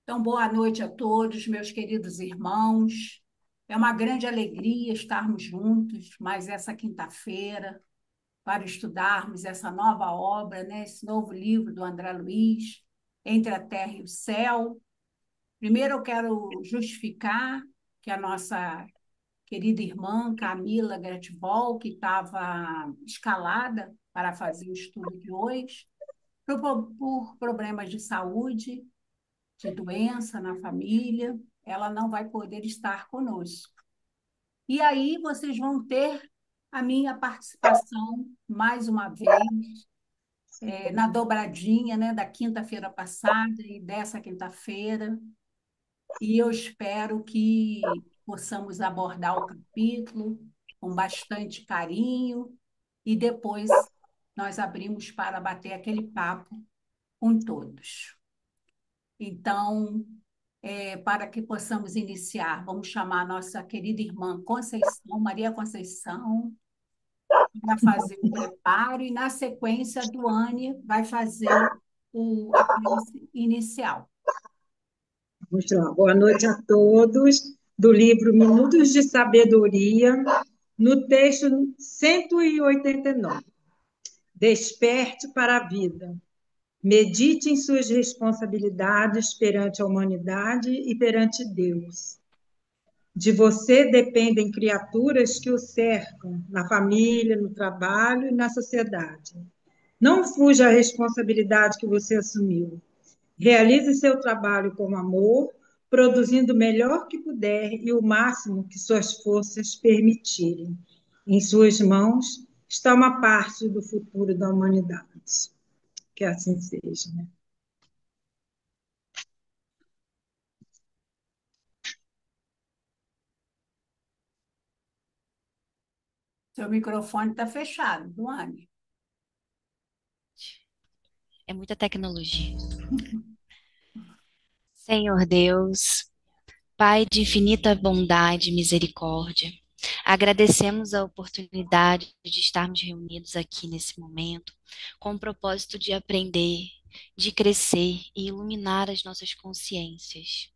Então, boa noite a todos, meus queridos irmãos. É uma grande alegria estarmos juntos mais essa quinta-feira para estudarmos essa nova obra, né? Esse novo livro do André Luiz, Entre a Terra e o Céu. Primeiro, eu quero justificar que a nossa querida irmã Camila Grativol, que estava escalada para fazer o estudo de hoje, por problemas de saúde, de doença na família, ela não vai poder estar conosco. E aí vocês vão ter a minha participação mais uma vez, na dobradinha, né, da quinta-feira passada e dessa quinta-feira, e eu espero que possamos abordar o capítulo com bastante carinho e depois nós abrimos para bater aquele papo com todos. Então, para que possamos iniciar, vamos chamar a nossa querida irmã Conceição, Maria Conceição, para fazer o preparo, e na sequência a Duane vai fazer a prece inicial. Vamos lá. Boa noite a todos. Do livro Minutos de Sabedoria, no texto 189. Desperte para a vida. Medite em suas responsabilidades perante a humanidade e perante Deus. De você dependem criaturas que o cercam, na família, no trabalho e na sociedade. Não fuja à responsabilidade que você assumiu. Realize seu trabalho com amor, produzindo o melhor que puder e o máximo que suas forças permitirem. Em suas mãos está uma parte do futuro da humanidade. Que assim seja, né? Seu microfone está fechado, Duane. É muita tecnologia. Senhor Deus, Pai de infinita bondade e misericórdia, agradecemos a oportunidade de estarmos reunidos aqui nesse momento, com o propósito de aprender, de crescer e iluminar as nossas consciências.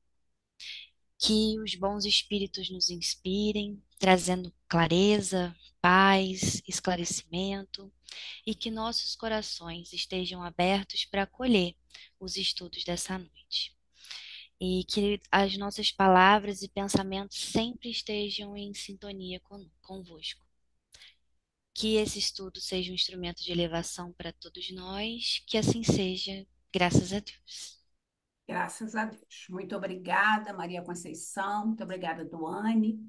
Que os bons espíritos nos inspirem, trazendo clareza, paz, esclarecimento, e que nossos corações estejam abertos para acolher os estudos dessa noite. E que as nossas palavras e pensamentos sempre estejam em sintonia convosco. Que esse estudo seja um instrumento de elevação para todos nós, que assim seja, graças a Deus. Graças a Deus. Muito obrigada, Maria Conceição. Muito obrigada, Duane.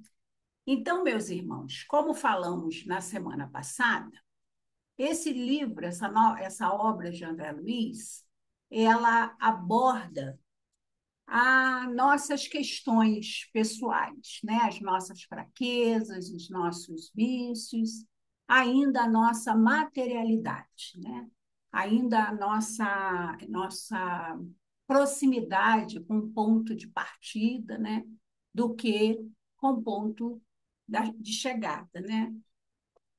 Então, meus irmãos, como falamos na semana passada, esse livro, essa obra de André Luiz, ela aborda as nossas questões pessoais, né? As nossas fraquezas, os nossos vícios, ainda a nossa materialidade, né? Ainda a nossa proximidade com o ponto de partida, né? Do que com o ponto de chegada, né?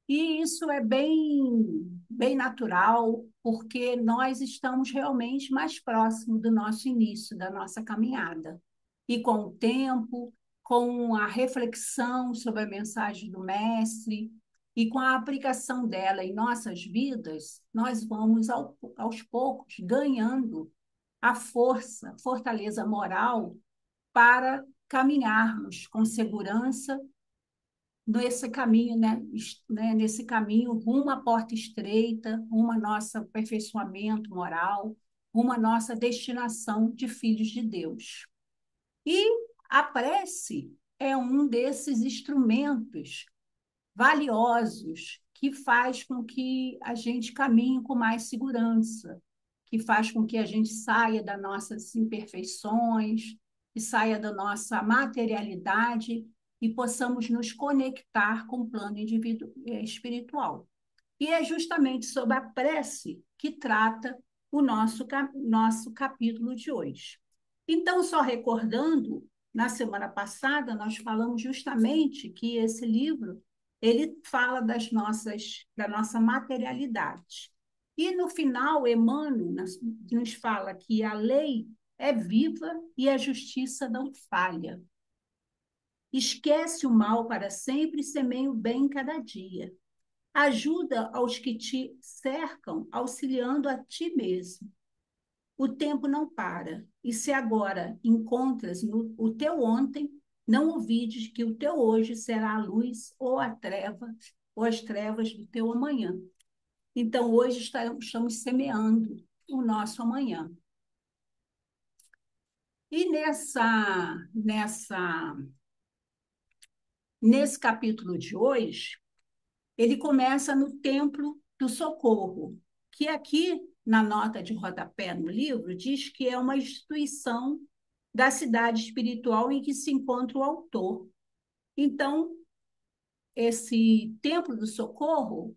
E isso é bem natural, porque nós estamos realmente mais próximos do nosso início, da nossa caminhada. E com o tempo, com a reflexão sobre a mensagem do Mestre e com a aplicação dela em nossas vidas, nós vamos, aos poucos, ganhando a fortaleza moral para caminharmos com segurança nesse caminho, nesse caminho rumo à porta estreita, rumo ao nosso aperfeiçoamento moral, rumo à nossa destinação de filhos de Deus. E a prece é um desses instrumentos valiosos que faz com que a gente caminhe com mais segurança, que faz com que a gente saia das nossas imperfeições, que saia da nossa materialidade e possamos nos conectar com o plano espiritual. E é justamente sobre a prece que trata o nosso capítulo de hoje. Então, só recordando, na semana passada nós falamos justamente que esse livro ele fala da nossa materialidade. E no final, Emmanuel nos fala que a lei é viva e a justiça não falha. Esquece o mal para sempre e semeia o bem cada dia. Ajuda aos que te cercam, auxiliando a ti mesmo. O tempo não para, e se agora encontras o teu ontem, não ouvides que o teu hoje será a luz ou a treva, ou as trevas do teu amanhã. Então, hoje estamos semeando o nosso amanhã. E nesse capítulo de hoje, ele começa no Templo do Socorro, que aqui, na nota de rodapé no livro, diz que é uma instituição da cidade espiritual em que se encontra o autor. Então, esse Templo do Socorro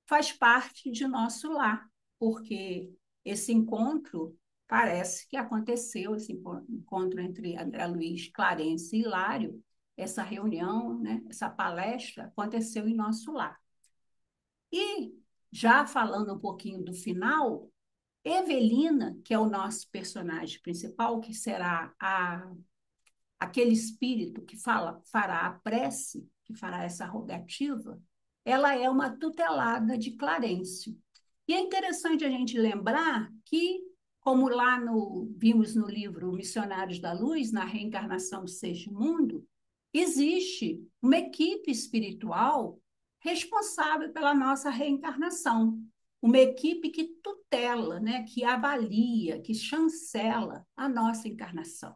faz parte de nosso lar, porque esse encontro parece que aconteceu, esse encontro entre André Luiz, Clarence e Hilário, essa reunião, né, essa palestra aconteceu em nosso lar. E, já falando um pouquinho do final, Evelina, que é o nosso personagem principal, que será aquele espírito que fará a prece, que fará essa rogativa, ela é uma tutelada de Clarencio. E é interessante a gente lembrar que, como vimos no livro Missionários da Luz, na reencarnação do Sexto Mundo, existe uma equipe espiritual responsável pela nossa reencarnação, uma equipe que tutela, né, que avalia, que chancela a nossa encarnação.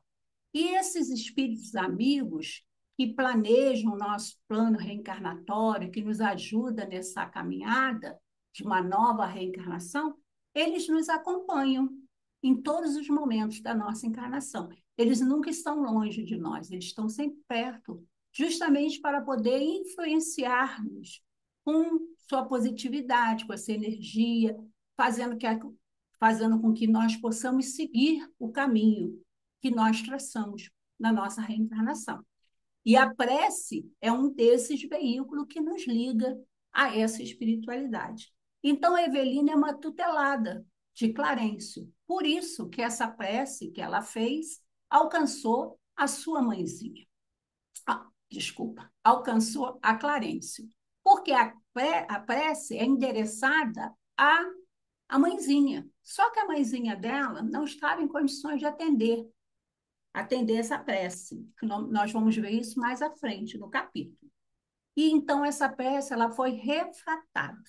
E esses espíritos amigos que planejam o nosso plano reencarnatório, que nos ajuda nessa caminhada de uma nova reencarnação, eles nos acompanham em todos os momentos da nossa encarnação. Eles nunca estão longe de nós, eles estão sempre perto, justamente para poder influenciar-nos com sua positividade, com essa energia, fazendo com que nós possamos seguir o caminho que nós traçamos na nossa reencarnação. E a prece é um desses veículos que nos liga a essa espiritualidade. Então, a Evelina é uma tutelada de Clarencio. Por isso que essa prece que ela fez alcançou a sua mãezinha. Alcançou a Clarencio. Porque a prece é endereçada à mãezinha. Só que a mãezinha dela não estava em condições de atender essa prece. Nós vamos ver isso mais à frente no capítulo. E então essa prece ela foi refratada.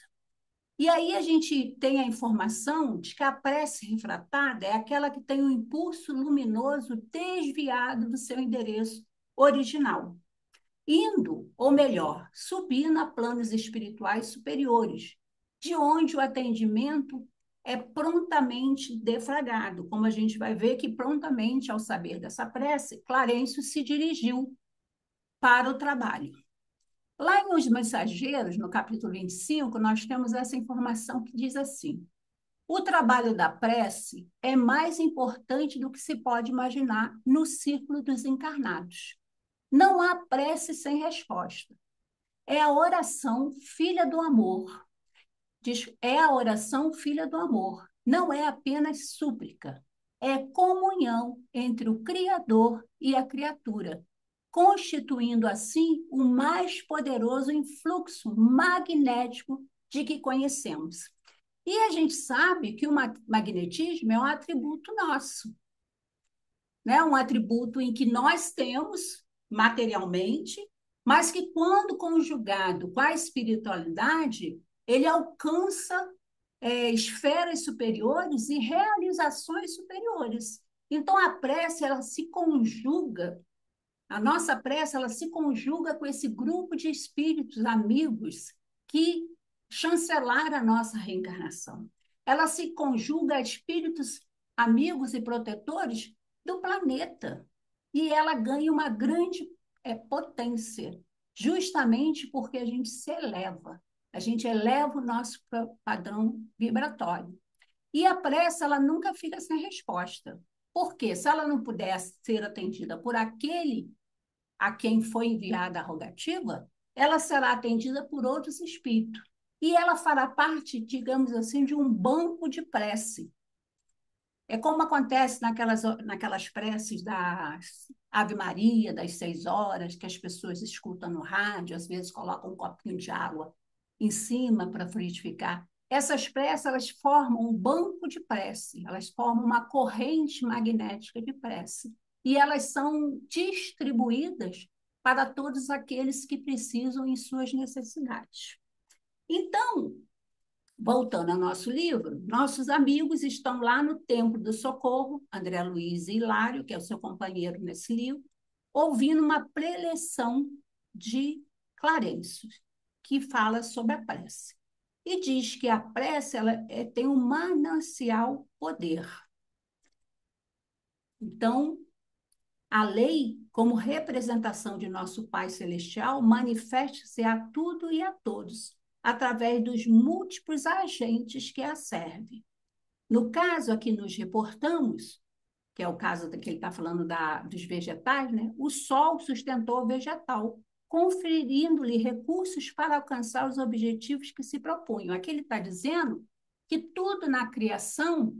E aí a gente tem a informação de que a prece refratada é aquela que tem um impulso luminoso desviado do seu endereço original, indo, ou melhor, subindo a planos espirituais superiores, de onde o atendimento é prontamente deflagrado, como a gente vai ver que prontamente, ao saber dessa prece, Clarencio se dirigiu para o trabalho. Lá em Os Mensageiros, no capítulo 25, nós temos essa informação que diz assim: o trabalho da prece é mais importante do que se pode imaginar no círculo dos encarnados. Não há prece sem resposta. É a oração filha do amor. É a oração filha do amor. Não é apenas súplica. É comunhão entre o Criador e a criatura, constituindo assim o mais poderoso influxo magnético de que conhecemos. E a gente sabe que o magnetismo é um atributo nosso, né? Um atributo em que nós temos materialmente, mas que, quando conjugado com a espiritualidade, ele alcança esferas superiores e realizações superiores. Então, a prece, ela se conjuga, a nossa prece, ela se conjuga com esse grupo de espíritos amigos que chancelaram a nossa reencarnação. Ela se conjuga a espíritos amigos e protetores do planeta. E ela ganha uma grande potência, justamente porque a gente se eleva. A gente eleva o nosso padrão vibratório. E a prece, ela nunca fica sem resposta. Porque se ela não puder ser atendida por aquele a quem foi enviada a rogativa, ela será atendida por outros espíritos. E ela fará parte, digamos assim, de um banco de prece. É como acontece naquelas preces da Ave Maria, das 6 horas, que as pessoas escutam no rádio, às vezes colocam um copinho de água em cima para frutificar. Essas preces, elas formam um banco de prece, elas formam uma corrente magnética de prece. E elas são distribuídas para todos aqueles que precisam em suas necessidades. Então, voltando ao nosso livro, nossos amigos estão lá no Templo do Socorro, André Luiz e Hilário, que é o seu companheiro nesse livro, ouvindo uma preleção de Clarencio, que fala sobre a prece. E diz que a prece tem um manancial poder. Então, a lei, como representação de nosso Pai Celestial, manifesta-se a tudo e a todos, através dos múltiplos agentes que a servem. No caso a que nos reportamos, que é o caso que ele está falando dos vegetais, né? O Sol sustentou o vegetal, conferindo-lhe recursos para alcançar os objetivos que se propunham. Aqui ele está dizendo que tudo na criação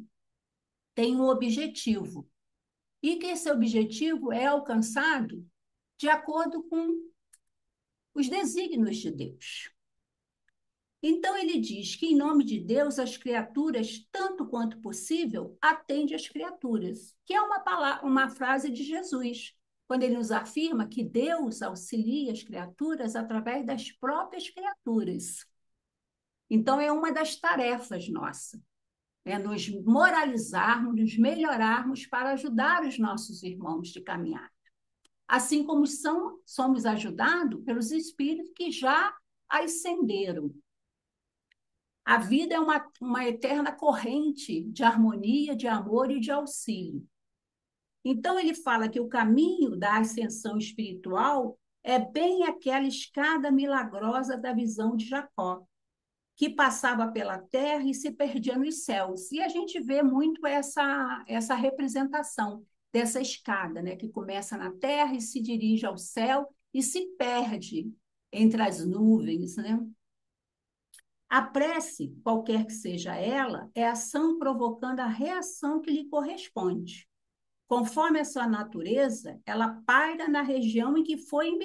tem um objetivo, e que esse objetivo é alcançado de acordo com os desígnios de Deus. Então, ele diz que, em nome de Deus, as criaturas, tanto quanto possível, atendem às criaturas, que é uma frase de Jesus, quando ele nos afirma que Deus auxilia as criaturas através das próprias criaturas. Então, é uma das tarefas nossas, é nos moralizarmos, nos melhorarmos para ajudar os nossos irmãos de caminhada. Assim como somos ajudados pelos espíritos que já ascenderam. A vida é uma eterna corrente de harmonia, de amor e de auxílio. Então, ele fala que o caminho da ascensão espiritual é bem aquela escada milagrosa da visão de Jacó, que passava pela terra e se perdia nos céus. E a gente vê muito essa representação dessa escada, né, que começa na terra e se dirige ao céu e se perde entre as nuvens, né? A prece, qualquer que seja ela, é ação provocando a reação que lhe corresponde. Conforme a sua natureza, ela paira na região em que foi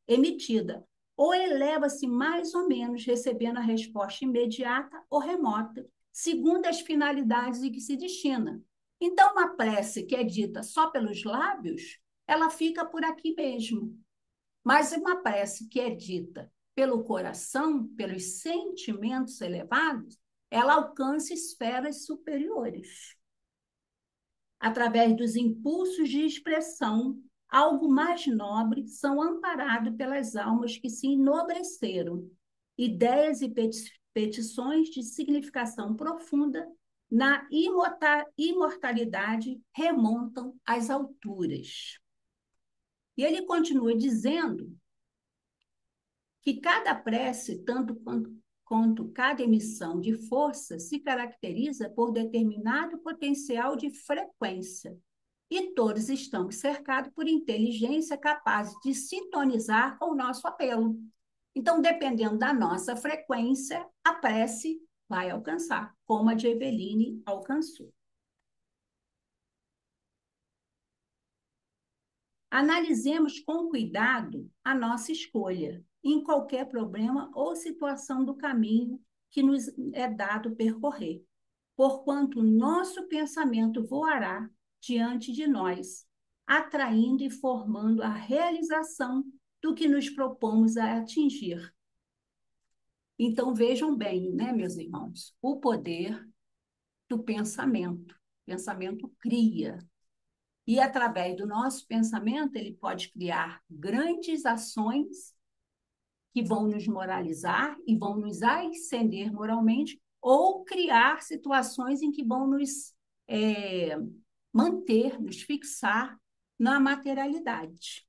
emitida, ou eleva-se mais ou menos, recebendo a resposta imediata ou remota, segundo as finalidades em que se destina. Então, uma prece que é dita só pelos lábios, ela fica por aqui mesmo. Mas uma prece que é dita pelo coração, pelos sentimentos elevados, ela alcança esferas superiores. Através dos impulsos de expressão, algo mais nobre são amparados pelas almas que se enobreceram. Ideias e petições de significação profunda na imortalidade remontam às alturas. E ele continua dizendo que cada prece, tanto quanto cada emissão de força, se caracteriza por determinado potencial de frequência, e todos estamos cercados por inteligência capaz de sintonizar com o nosso apelo. Então, dependendo da nossa frequência, a prece vai alcançar, como a de Eveline alcançou. Analisemos com cuidado a nossa escolha em qualquer problema ou situação do caminho que nos é dado percorrer, porquanto nosso pensamento voará diante de nós, atraindo e formando a realização do que nos propomos a atingir. Então, vejam bem, né, meus irmãos, o poder do pensamento. O pensamento cria. E, através do nosso pensamento, ele pode criar grandes ações que vão nos moralizar e vão nos ascender moralmente, ou criar situações em que vão nos manter, nos fixar na materialidade.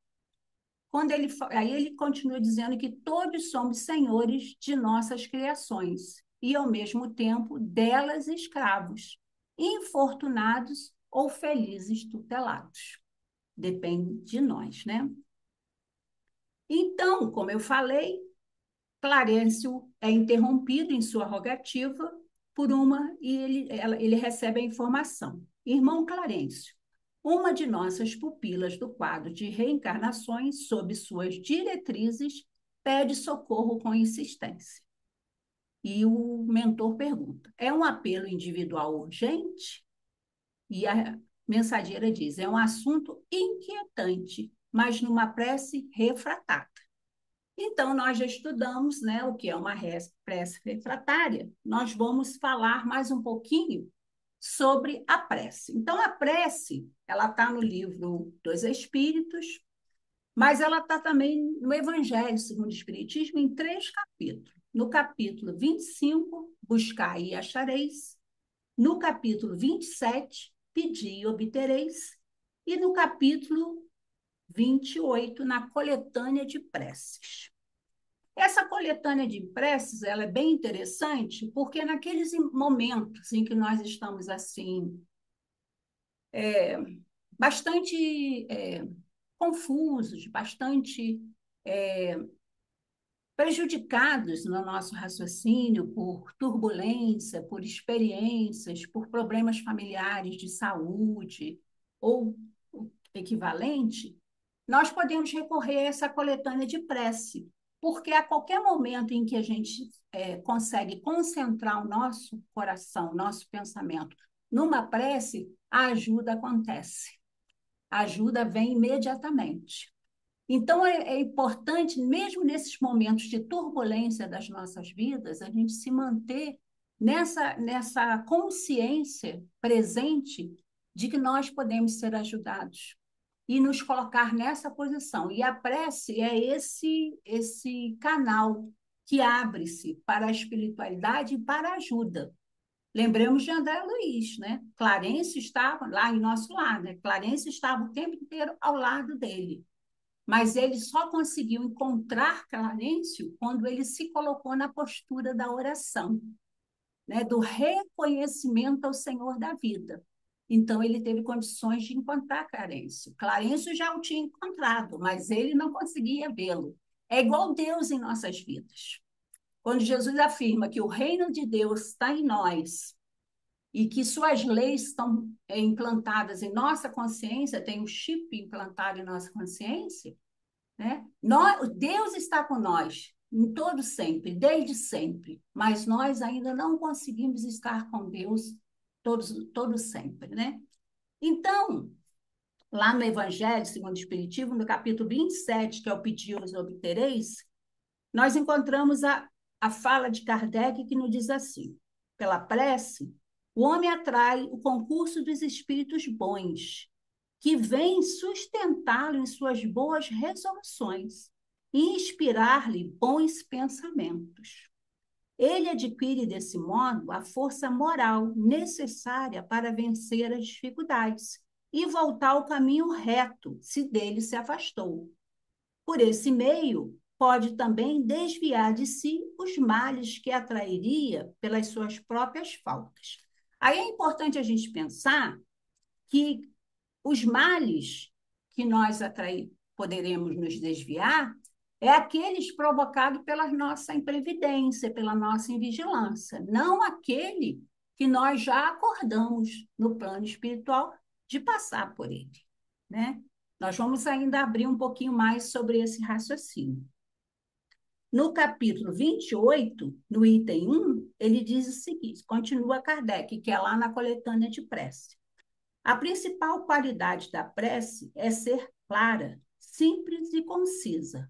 Aí ele continua dizendo que todos somos senhores de nossas criações e, ao mesmo tempo, delas escravos, infortunados ou felizes tutelados. Depende de nós, né? Então, como eu falei, Clarencio é interrompido em sua rogativa ele recebe a informação. Irmão Clarencio, uma de nossas pupilas do quadro de reencarnações, sob suas diretrizes, pede socorro com insistência. E o mentor pergunta: é um apelo individual urgente? E a mensageira diz: é um assunto inquietante, mas numa prece refratária. Então, nós já estudamos, né, o que é uma prece refratária. Nós vamos falar mais um pouquinho sobre a prece. Então, a prece, ela está no livro dos Espíritos, mas ela está também no Evangelho segundo o Espiritismo, em 3 capítulos. No capítulo 25, buscai e achareis. No capítulo 27, pedi e obtereis. E no capítulo 28, na coletânea de preces. Essa coletânea de preces, ela é bem interessante, porque naqueles momentos em que nós estamos assim, bastante confusos, bastante prejudicados no nosso raciocínio por turbulência, por experiências, por problemas familiares de saúde ou equivalente, nós podemos recorrer a essa coletânea de prece, porque a qualquer momento em que a gente consegue concentrar o nosso coração, nosso pensamento numa prece, a ajuda acontece. A ajuda vem imediatamente. Então, é importante, mesmo nesses momentos de turbulência das nossas vidas, a gente se manter nessa consciência presente de que nós podemos ser ajudados e nos colocar nessa posição. E a prece é esse canal que abre-se para a espiritualidade e para a ajuda. Lembremos de André Luiz, né? Clarencio estava lá em nosso lado, né? Clarencio estava o tempo inteiro ao lado dele. Mas ele só conseguiu encontrar Clarencio quando ele se colocou na postura da oração, né? Do reconhecimento ao Senhor da vida. Então, ele teve condições de encontrar Clarencio. Clarencio já o tinha encontrado, mas ele não conseguia vê-lo. É igual Deus em nossas vidas. Quando Jesus afirma que o reino de Deus está em nós e que suas leis estão implantadas em nossa consciência, tem um chip implantado em nossa consciência, né? Deus está com nós em todo sempre, desde sempre, mas nós ainda não conseguimos estar com Deus todo sempre, né? Então, lá no Evangelho segundo o Espiritismo, no capítulo 27, que é o Pedi-os obtereis, nós encontramos a fala de Kardec que nos diz assim: pela prece, o homem atrai o concurso dos espíritos bons, que vêm sustentá-lo em suas boas resoluções e inspirar-lhe bons pensamentos. Ele adquire, desse modo, a força moral necessária para vencer as dificuldades e voltar ao caminho reto, se dele se afastou. Por esse meio, pode também desviar de si os males que atrairia pelas suas próprias faltas. Aí é importante a gente pensar que os males que nós poderemos nos desviar é aqueles provocados pela nossa imprevidência, pela nossa invigilância, não aquele que nós já acordamos no plano espiritual de passar por ele, né? Nós vamos ainda abrir um pouquinho mais sobre esse raciocínio. No capítulo 28, no item 1, ele diz o seguinte, continua Kardec, que é lá na coletânea de prece. A principal qualidade da prece é ser clara, simples e concisa.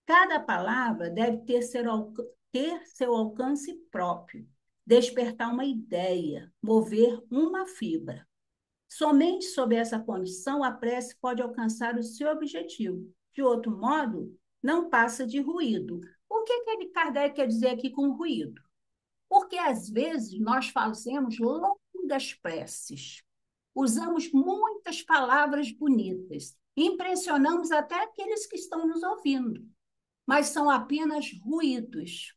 Cada palavra deve ter seu alcance próprio, despertar uma ideia, mover uma fibra. Somente sob essa condição, a prece pode alcançar o seu objetivo. De outro modo, não passa de ruído. O que Kardec quer dizer aqui com ruído? Porque, às vezes, nós fazemos longas preces, usamos muitas palavras bonitas, impressionamos até aqueles que estão nos ouvindo, mas são apenas ruídos,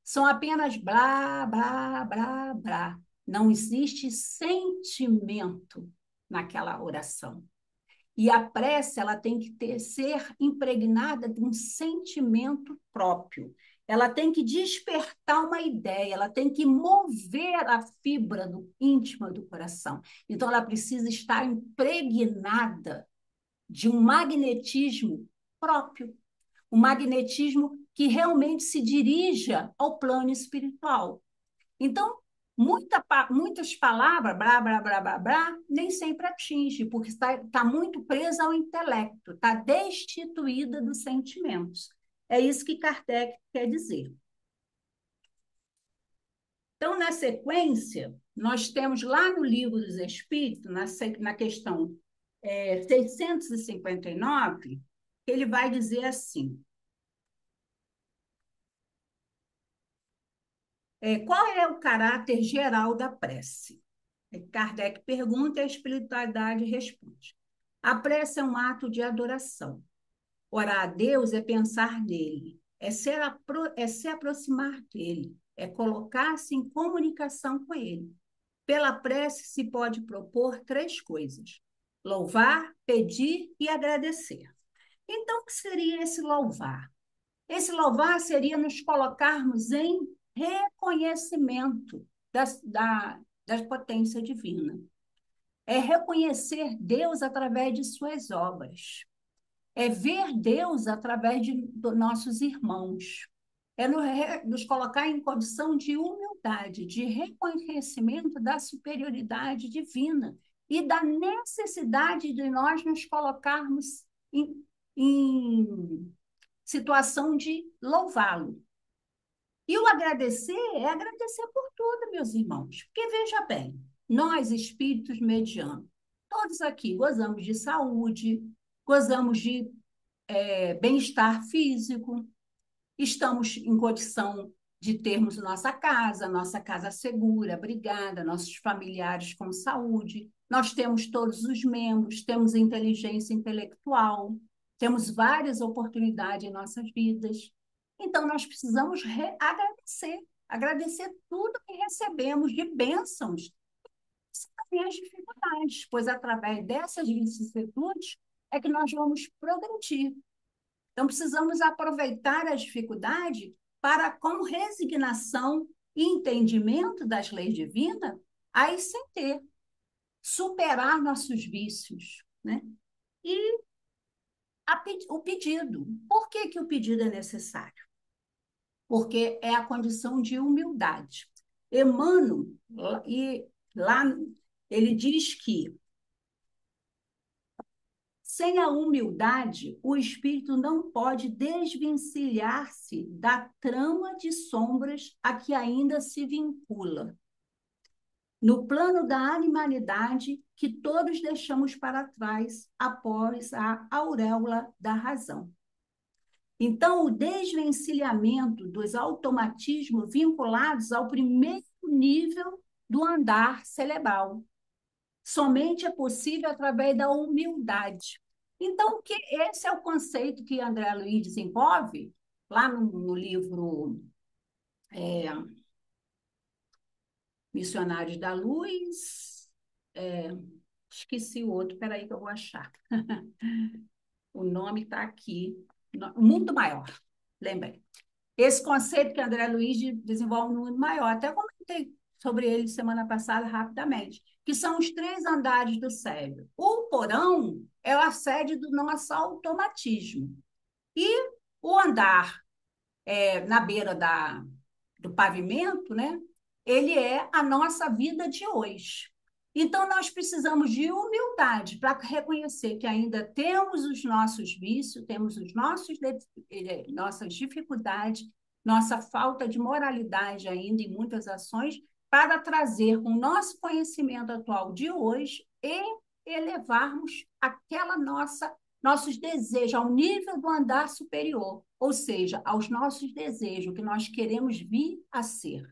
são apenas blá, blá, blá, blá. Não existe sentimento naquela oração. E a prece ela tem que ser impregnada de um sentimento próprio. ela tem que despertar uma ideia, ela tem que mover a fibra íntima do coração. Então, ela precisa estar impregnada de um magnetismo próprio, um magnetismo que realmente se dirija ao plano espiritual. Então, muitas palavras, blá, blá, blá, blá, blá, nem sempre atinge, porque está muito presa ao intelecto, está destituída dos sentimentos. É isso que Kardec quer dizer. Então, na sequência, nós temos lá no Livro dos Espíritos, na questão 659, ele vai dizer assim: qual é o caráter geral da prece? Kardec pergunta e a espiritualidade responde. A prece é um ato de adoração. Orar a Deus é pensar nele, é se aproximar dele, é colocar-se em comunicação com ele. Pela prece se pode propor 3 coisas: louvar, pedir e agradecer. Então, o que seria esse louvar? Esse louvar seria nos colocarmos em reconhecimento da potência divina. É reconhecer Deus através de suas obras. É ver Deus através de nossos irmãos. É nos colocar em condição de humildade, de reconhecimento da superioridade divina e da necessidade de nós nos colocarmos em situação de louvá-lo. E o agradecer é agradecer por tudo, meus irmãos. Porque veja bem, nós, espíritos medianos, todos aqui gozamos de saúde, gozamos de bem-estar físico, estamos em condição de termos nossa casa segura, abrigada, nossos familiares com saúde, nós temos todos os membros, temos inteligência intelectual, temos várias oportunidades em nossas vidas. Então, nós precisamos agradecer tudo que recebemos de bênçãos e as dificuldades, pois através dessas vicissitudes é que nós vamos progredir. Então, precisamos aproveitar a dificuldade para, com resignação e entendimento das leis divinas, aí sem ter, superar nossos vícios, né? E o pedido. Por que o pedido é necessário? Porque é a condição de humildade. Emmanuel, lá ele diz que sem a humildade, o espírito não pode desvencilhar-se da trama de sombras a que ainda se vincula. No plano da animalidade que todos deixamos para trás após a auréola da razão. Então, o desvencilhamento dos automatismos vinculados ao primeiro nível do andar cerebral somente é possível através da humildade. Então, esse é o conceito que André Luiz desenvolve lá no livro Missionários da Luz. Esqueci o outro, peraí que eu vou achar. O nome está aqui. Mundo Maior, lembrei. Esse conceito que André Luiz desenvolve no Mundo Maior, até comentei sobre ele semana passada rapidamente, que são os 3 andares do cérebro. O porão é a sede do nosso automatismo. E o andar na beira do pavimento, né? Ele é a nossa vida de hoje. Então, nós precisamos de humildade para reconhecer que ainda temos os nossos vícios, temos nossas dificuldades, nossa falta de moralidade ainda em muitas ações, para trazer com o nosso conhecimento atual de hoje e elevarmos nossos desejos ao nível do andar superior, ou seja, aos nossos desejos, que nós queremos vir a ser.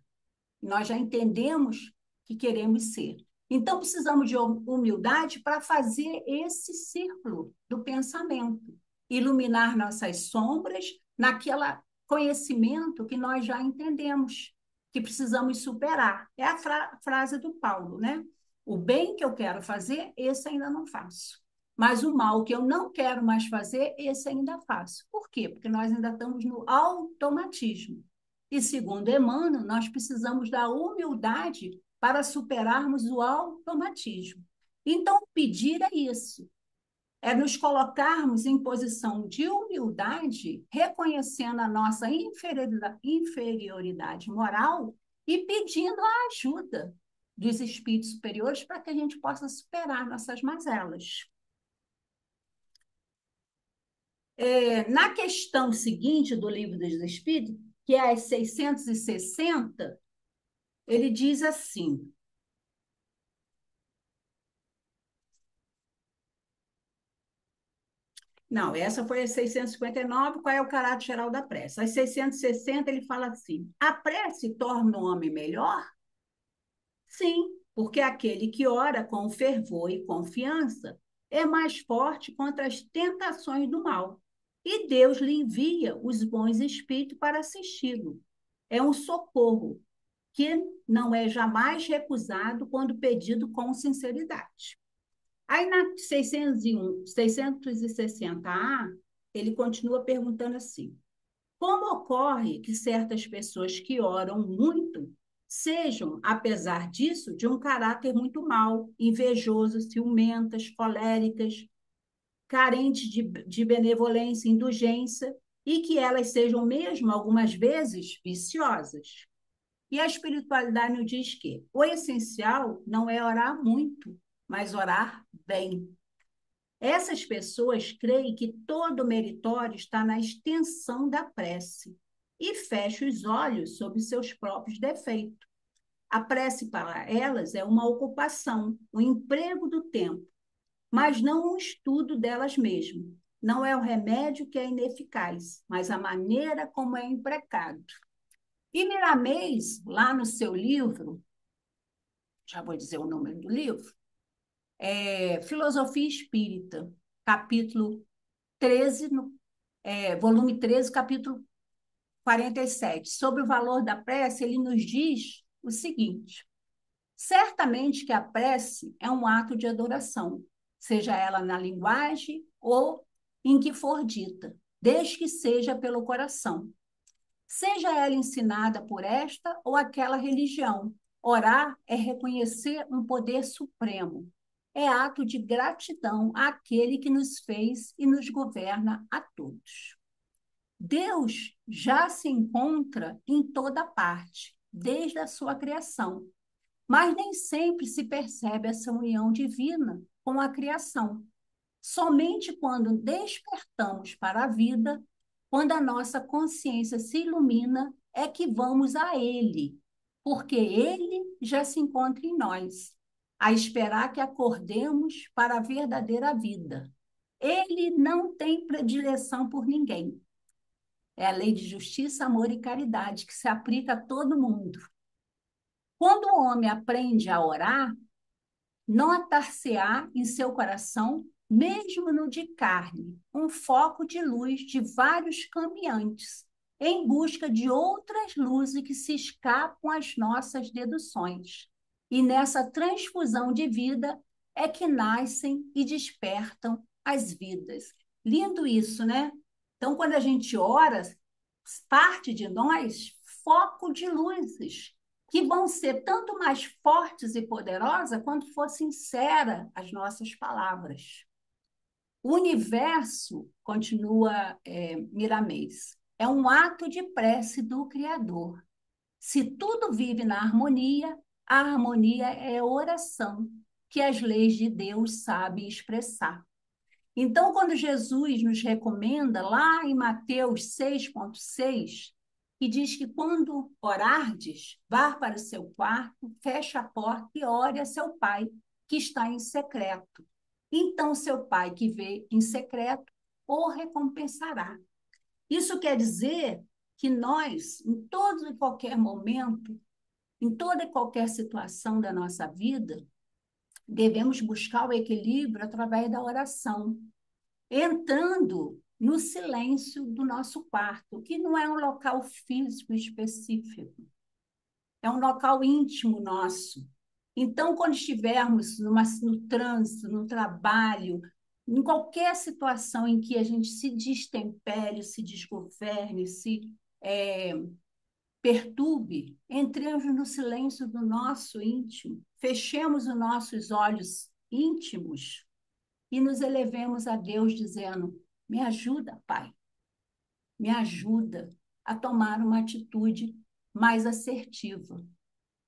Nós já entendemos que queremos ser. Então, precisamos de humildade para fazer esse círculo do pensamento, iluminar nossas sombras naquele conhecimento que nós já entendemos, que precisamos superar. É a frase do Paulo, né? O bem que eu quero fazer, esse ainda não faço. Mas o mal que eu não quero mais fazer, esse ainda faço. Por quê? Porque nós ainda estamos no automatismo. E, segundo Emmanuel, nós precisamos da humildade para superarmos o automatismo. Então, pedir é isso, é nos colocarmos em posição de humildade, reconhecendo a nossa inferioridade moral e pedindo a ajuda dos espíritos superiores para que a gente possa superar nossas mazelas. Na questão seguinte do Livro dos Espíritos, que é as 660, ele diz assim: não, essa foi a 659, qual é o caráter geral da prece? As 660, ele fala assim: a prece torna o homem melhor? Sim, porque aquele que ora com fervor e confiança é mais forte contra as tentações do mal. E Deus lhe envia os bons espíritos para assisti-lo. É um socorro que não é jamais recusado quando pedido com sinceridade. Aí na 601, 660A, ele continua perguntando assim: como ocorre que certas pessoas que oram muito sejam, apesar disso, de um caráter muito mau, invejoso, ciumentas, coléricas, carentes de benevolência, indulgência, e que elas sejam mesmo, algumas vezes, viciosas? E a espiritualidade nos diz que o essencial não é orar muito, mas orar bem. Essas pessoas creem que todo meritório está na extensão da prece e fecham os olhos sobre seus próprios defeitos. A prece para elas é uma ocupação, um emprego do tempo, mas não um estudo delas mesmas. Não é o remédio que é ineficaz, mas a maneira como é empregado. E Miramês, lá no seu livro, já vou dizer o número do livro, Filosofia Espírita, capítulo 13, volume 13, capítulo 47. Sobre o valor da prece, ele nos diz o seguinte: certamente que a prece é um ato de adoração, seja ela na linguagem ou em que for dita, desde que seja pelo coração. Seja ela ensinada por esta ou aquela religião, orar é reconhecer um poder supremo. É ato de gratidão àquele que nos fez e nos governa a todos. Deus já se encontra em toda parte, desde a sua criação, mas nem sempre se percebe essa união divina com a criação. Somente quando despertamos para a vida, quando a nossa consciência se ilumina, é que vamos a Ele, porque Ele já se encontra em nós, a esperar que acordemos para a verdadeira vida. Ele não tem predileção por ninguém. É a lei de justiça, amor e caridade que se aplica a todo mundo. Quando o homem aprende a orar, notar-se-á em seu coração, mesmo no de carne, um foco de luz de vários caminhantes, em busca de outras luzes que se escapam às nossas deduções. E nessa transfusão de vida é que nascem e despertam as vidas. Lindo isso, né? Então, quando a gente ora, parte de nós, foco de luzes, que vão ser tanto mais fortes e poderosas quanto for sincera as nossas palavras. O universo, continua Miramês, é um ato de prece do Criador. Se tudo vive na harmonia, a harmonia é oração, que as leis de Deus sabem expressar. Então, quando Jesus nos recomenda, lá em Mateus 6,6, que diz que quando orardes, vá para o seu quarto, feche a porta e ore a seu pai, que está em secreto. Então, seu pai que vê em secreto, o recompensará. Isso quer dizer que nós, em todo e qualquer momento, em toda e qualquer situação da nossa vida, devemos buscar o equilíbrio através da oração, entrando no silêncio do nosso quarto, que não é um local físico específico, é um local íntimo nosso. Então, quando estivermos no trânsito, no trabalho, Em qualquer situação em que a gente se destempere, se desgoverne, se perturbe, entremos no silêncio do nosso íntimo, fechemos os nossos olhos íntimos e nos elevemos a Deus dizendo: me ajuda, Pai, me ajuda a tomar uma atitude mais assertiva.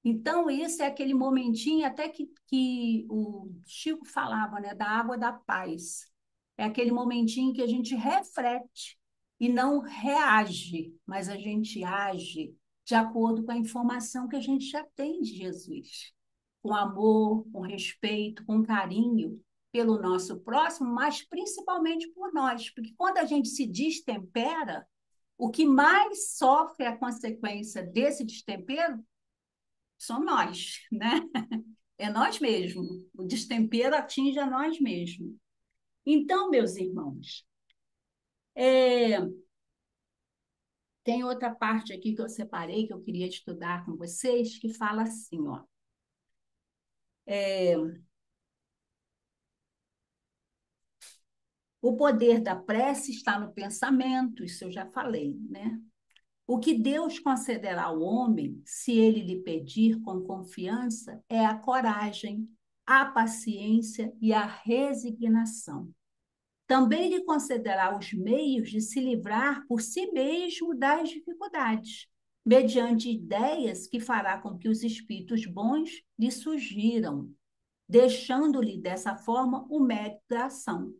Então, isso é aquele momentinho até que o Chico falava, né, da água da paz. É aquele momentinho que a gente reflete e não reage, mas a gente age de acordo com a informação que a gente já tem de Jesus. Com amor, com respeito, com carinho pelo nosso próximo, mas principalmente por nós. Porque quando a gente se destempera, o que mais sofre a consequência desse destempero somos nós, né? É nós mesmos. O destempero atinge a nós mesmos. Então, meus irmãos, tem outra parte aqui que eu separei, que eu queria estudar com vocês, que fala assim, ó. O poder da prece está no pensamento, isso eu já falei, né? O que Deus concederá ao homem, se ele lhe pedir com confiança, é a coragem, a paciência e a resignação. Também lhe concederá os meios de se livrar por si mesmo das dificuldades, mediante ideias que fará com que os espíritos bons lhe sugiram, deixando-lhe dessa forma o mérito da ação.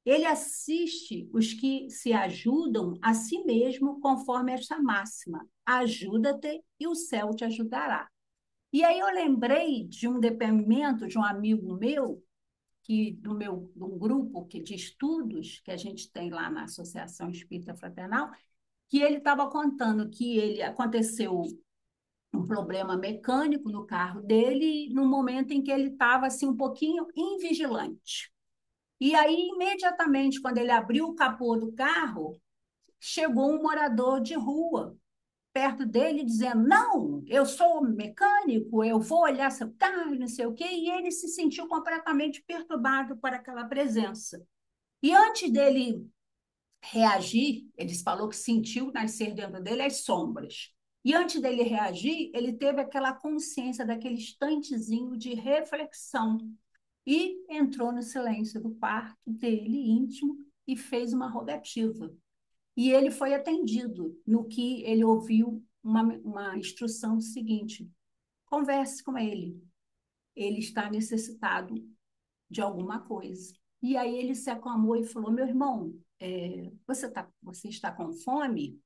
Ele assiste os que se ajudam a si mesmo, conforme esta máxima: ajuda-te e o céu te ajudará. E aí eu lembrei de um depoimento de um amigo meu, de um grupo de estudos que a gente tem lá na Associação Espírita Fraternal, que ele estava contando que ele aconteceu um problema mecânico no carro dele no momento em que ele estava assim um pouquinho invigilante. E aí, imediatamente, quando ele abriu o capô do carro, chegou um morador de rua perto dele, dizendo: não, eu sou mecânico, eu vou olhar seu carro, não sei o quê. E ele se sentiu completamente perturbado por aquela presença. E antes dele reagir, ele falou que sentiu nascer dentro dele as sombras. E antes dele reagir, ele teve aquela consciência daquele instantezinho de reflexão e entrou no silêncio do quarto dele, íntimo, e fez uma rogativa. E ele foi atendido, no que ele ouviu uma instrução seguinte: converse com ele, ele está necessitado de alguma coisa. E aí ele se acalmou e falou: meu irmão, você está com fome?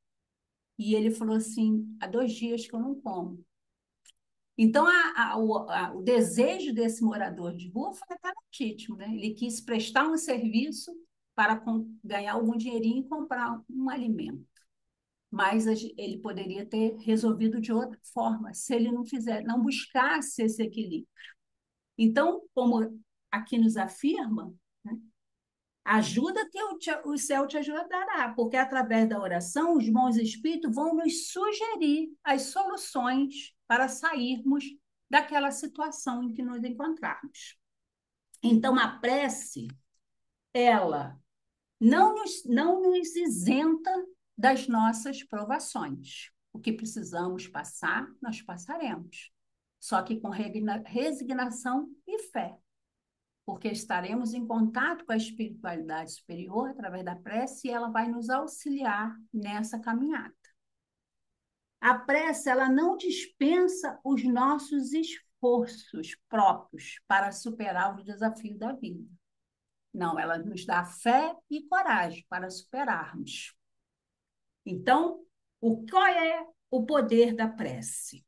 E ele falou assim: há 2 dias que eu não como. Então, o desejo desse morador de rua foi até legítimo, né? Ele quis prestar um serviço para ganhar algum dinheirinho e comprar um alimento. Mas ele poderia ter resolvido de outra forma, se ele não buscasse esse equilíbrio. Então, como aqui nos afirma, né? Ajuda que o céu te ajudará, porque através da oração os bons espíritos vão nos sugerir as soluções para sairmos daquela situação em que nos encontrarmos. Então, a prece, ela não nos isenta das nossas provações. O que precisamos passar, nós passaremos. Só que com resignação e fé, porque estaremos em contato com a espiritualidade superior através da prece e ela vai nos auxiliar nessa caminhada. A prece, ela não dispensa os nossos esforços próprios para superar os desafios da vida. Não, ela nos dá fé e coragem para superarmos. Então, qual é o poder da prece?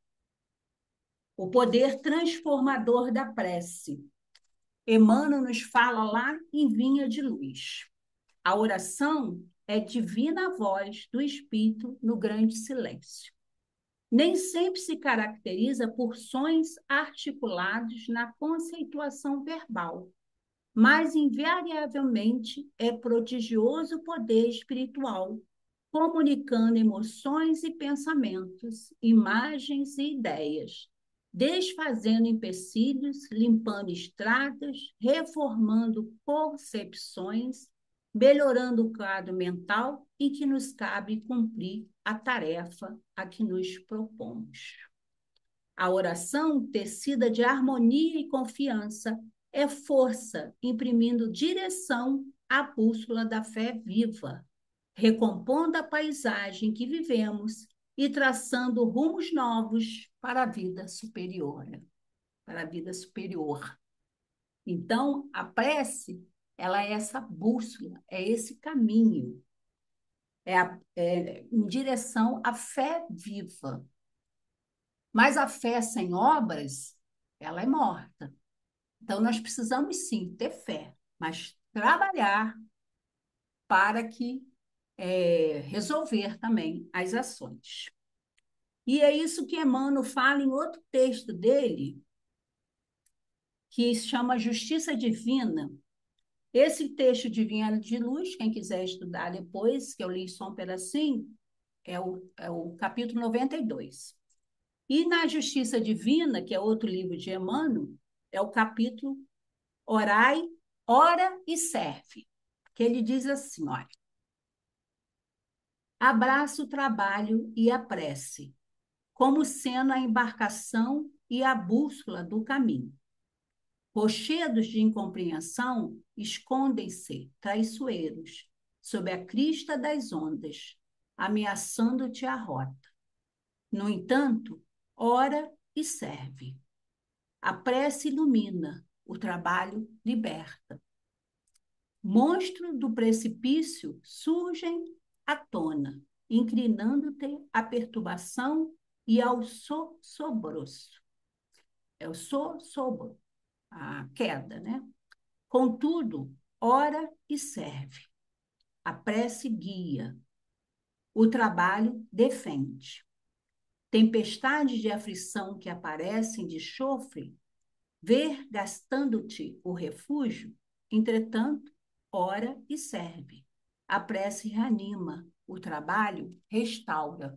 O poder transformador da prece. Emmanuel nos fala lá em Vinha de Luz. A oração é divina voz do Espírito no grande silêncio. Nem sempre se caracteriza por sons articulados na conceituação verbal, mas invariavelmente é prodigioso poder espiritual, comunicando emoções e pensamentos, imagens e ideias, desfazendo empecilhos, limpando estradas, reformando concepções, melhorando o quadro mental em que nos cabe cumprir a tarefa a que nos propomos. A oração, tecida de harmonia e confiança, é força, imprimindo direção à bússola da fé viva, recompondo a paisagem que vivemos e traçando rumos novos para a vida superior, para a vida superior. Então, a prece, ela é essa bússola, é esse caminho, é em direção à fé viva. Mas a fé sem obras, ela é morta. Então, nós precisamos, sim, ter fé, mas trabalhar para que resolver também as ações. E é isso que Emmanuel fala em outro texto dele, que se chama Justiça Divina. Esse texto de Vinha de Luz, quem quiser estudar depois, que eu li só um pedacinho, é o capítulo 92. E na Justiça Divina, que é outro livro de Emmanuel, é o capítulo Orai, Ora e Serve, que ele diz assim, olha, abraça o trabalho e a prece, como sendo a embarcação e a bússola do caminho. Rochedos de incompreensão escondem-se traiçoeiros sob a crista das ondas, ameaçando-te a rota. No entanto, ora e serve. A prece ilumina, o trabalho liberta. Monstros do precipício surgem à tona, inclinando-te à perturbação e ao sossobroço. É o sossobro, a queda, né? Contudo, ora e serve. A prece guia. O trabalho defende. Tempestades de aflição que aparecem de chofre, ver gastando-te o refúgio, entretanto, ora e serve. A prece reanima, o trabalho restaura.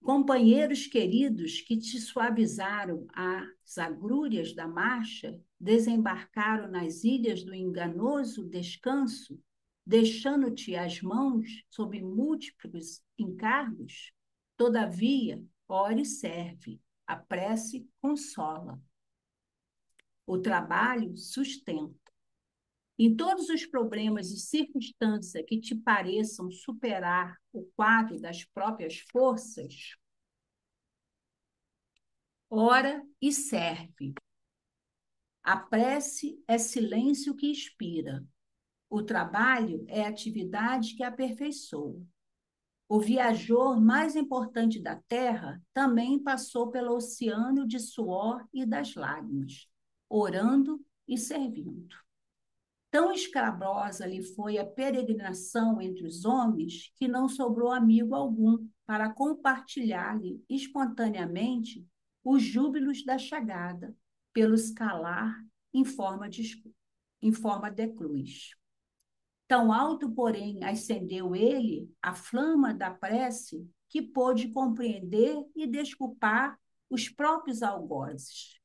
Companheiros queridos que te suavizaram as agrúrias da marcha, desembarcaram nas ilhas do enganoso descanso, deixando-te as mãos sob múltiplos encargos? Todavia, ore e serve, a prece consola. O trabalho sustenta. Em todos os problemas e circunstâncias que te pareçam superar o quadro das próprias forças, ora e serve. A prece é silêncio que inspira. O trabalho é atividade que aperfeiçoa. O viajor mais importante da Terra também passou pelo oceano de suor e das lágrimas, orando e servindo. Tão escabrosa lhe foi a peregrinação entre os homens que não sobrou amigo algum para compartilhar-lhe espontaneamente os júbilos da chegada, pelo escalar em forma de cruz. Tão alto, porém, ascendeu ele a flama da prece que pôde compreender e desculpar os próprios algozes.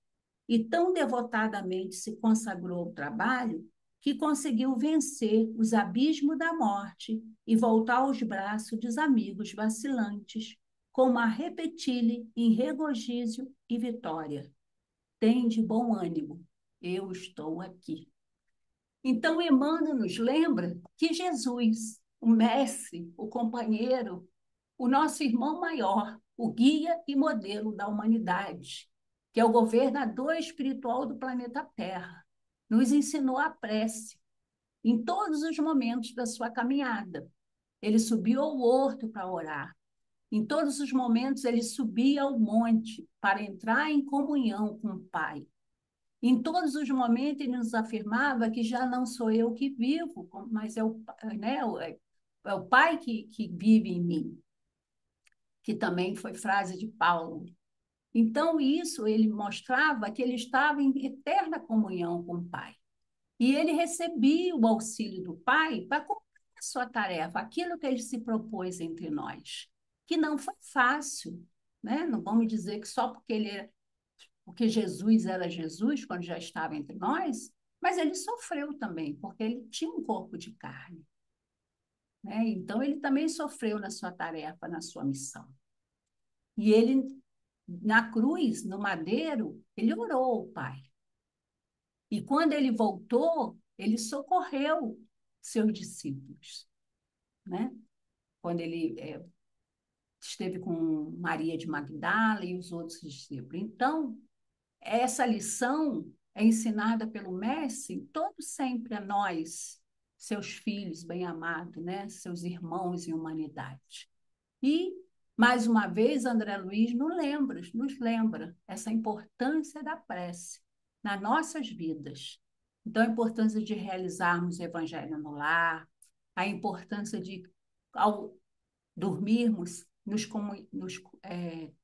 E tão devotadamente se consagrou ao trabalho que conseguiu vencer os abismos da morte e voltar aos braços dos amigos vacilantes, como a repetir-lhe em regozijo e vitória: tende bom ânimo, eu estou aqui. Então, Emmanuel nos lembra que Jesus, o mestre, o companheiro, o nosso irmão maior, o guia e modelo da humanidade, que é o governador espiritual do planeta Terra, nos ensinou a prece em todos os momentos da sua caminhada. Ele subiu ao horto para orar. Em todos os momentos, ele subia ao monte para entrar em comunhão com o Pai. Em todos os momentos, ele nos afirmava que já não sou eu que vivo, mas é o Pai que vive em mim, que também foi frase de Paulo. Então, isso ele mostrava que ele estava em eterna comunhão com o Pai. E ele recebia o auxílio do Pai para cumprir a sua tarefa, aquilo que ele se propôs entre nós, que não foi fácil, né? Não vamos dizer que só porque Jesus era Jesus quando já estava entre nós, mas ele sofreu também, porque ele tinha um corpo de carne, né? Então ele também sofreu na sua tarefa, na sua missão. E ele na cruz, no madeiro, ele orou ao Pai. E quando ele voltou, ele socorreu seus discípulos, né? Quando ele esteve com Maria de Magdala e os outros discípulos. Então, essa lição é ensinada pelo Mestre todo sempre a nós, seus filhos bem-amados, né? Seus irmãos em humanidade. E, mais uma vez, André Luiz nos lembra essa importância da prece nas nossas vidas. Então, a importância de realizarmos o Evangelho no lar, a importância de, ao dormirmos,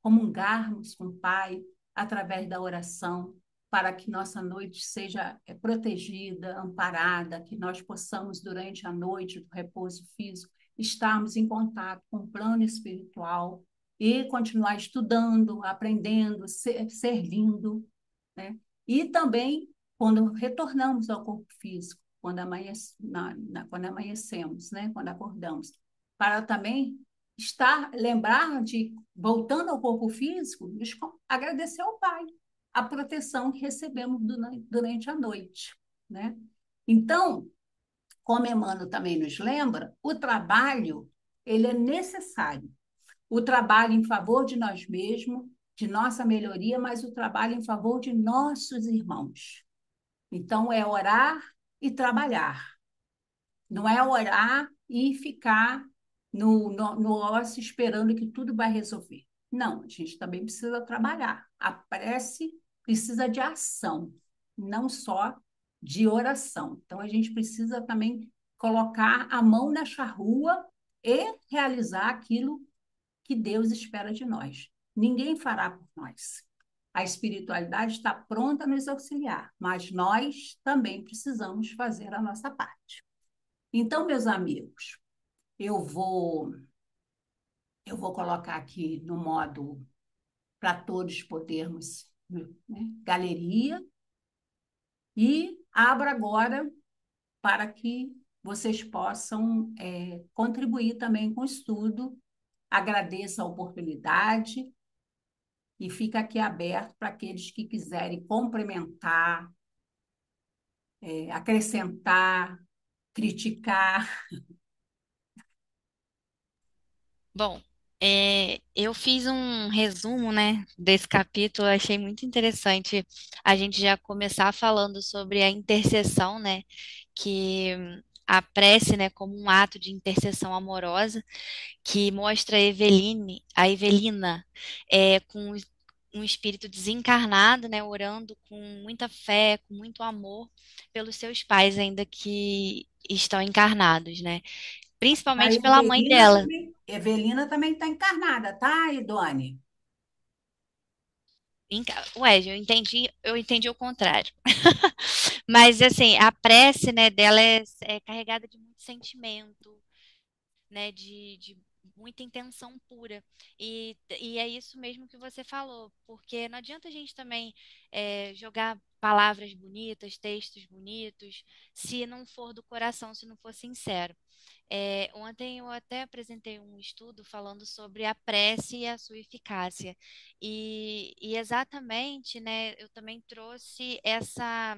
comungarmos com o Pai através da oração, para que nossa noite seja protegida, amparada, que nós possamos, durante a noite do repouso físico, estarmos em contato com o plano espiritual e continuar estudando, aprendendo, servindo, né? E também, quando retornamos ao corpo físico, quando amanhecemos, né? Quando acordamos, para também lembrar de, voltando ao corpo físico, agradecer ao Pai a proteção que recebemos durante a noite, né? Então, como Emmanuel também nos lembra, o trabalho ele é necessário. O trabalho em favor de nós mesmos, de nossa melhoria, mas o trabalho em favor de nossos irmãos. Então, é orar e trabalhar. Não é orar e ficar no ócio esperando que tudo vai resolver. Não, a gente também precisa trabalhar. A prece precisa de ação, não só de oração. Então, a gente precisa também colocar a mão na charrua e realizar aquilo que Deus espera de nós. Ninguém fará por nós. A espiritualidade está pronta a nos auxiliar, mas nós também precisamos fazer a nossa parte. Então, meus amigos, eu vou eu vou colocar aqui no modo para todos podermos, né, galeria, e abro agora para que vocês possam contribuir também com o estudo. Agradeço a oportunidade e fica aqui aberto para aqueles que quiserem complementar, acrescentar, criticar. Bom, eu fiz um resumo, né, desse capítulo, achei muito interessante a gente já começar falando sobre a intercessão, né, que a prece, né, como um ato de intercessão amorosa, que mostra a Evelina, com um espírito desencarnado, né, orando com muita fé, com muito amor pelos seus pais, ainda que estão encarnados, né, A principalmente pela mãe dela. Evelina também está encarnada, tá, Idone? Ué, eu entendi o contrário. Mas assim, a prece, né, dela é carregada de muito sentimento, né, de muita intenção pura. E é isso mesmo que você falou, porque não adianta a gente também jogar palavras bonitas, textos bonitos, se não for do coração, se não for sincero. Ontem eu até apresentei um estudo falando sobre a prece e a sua eficácia. E exatamente, né, eu também trouxe essa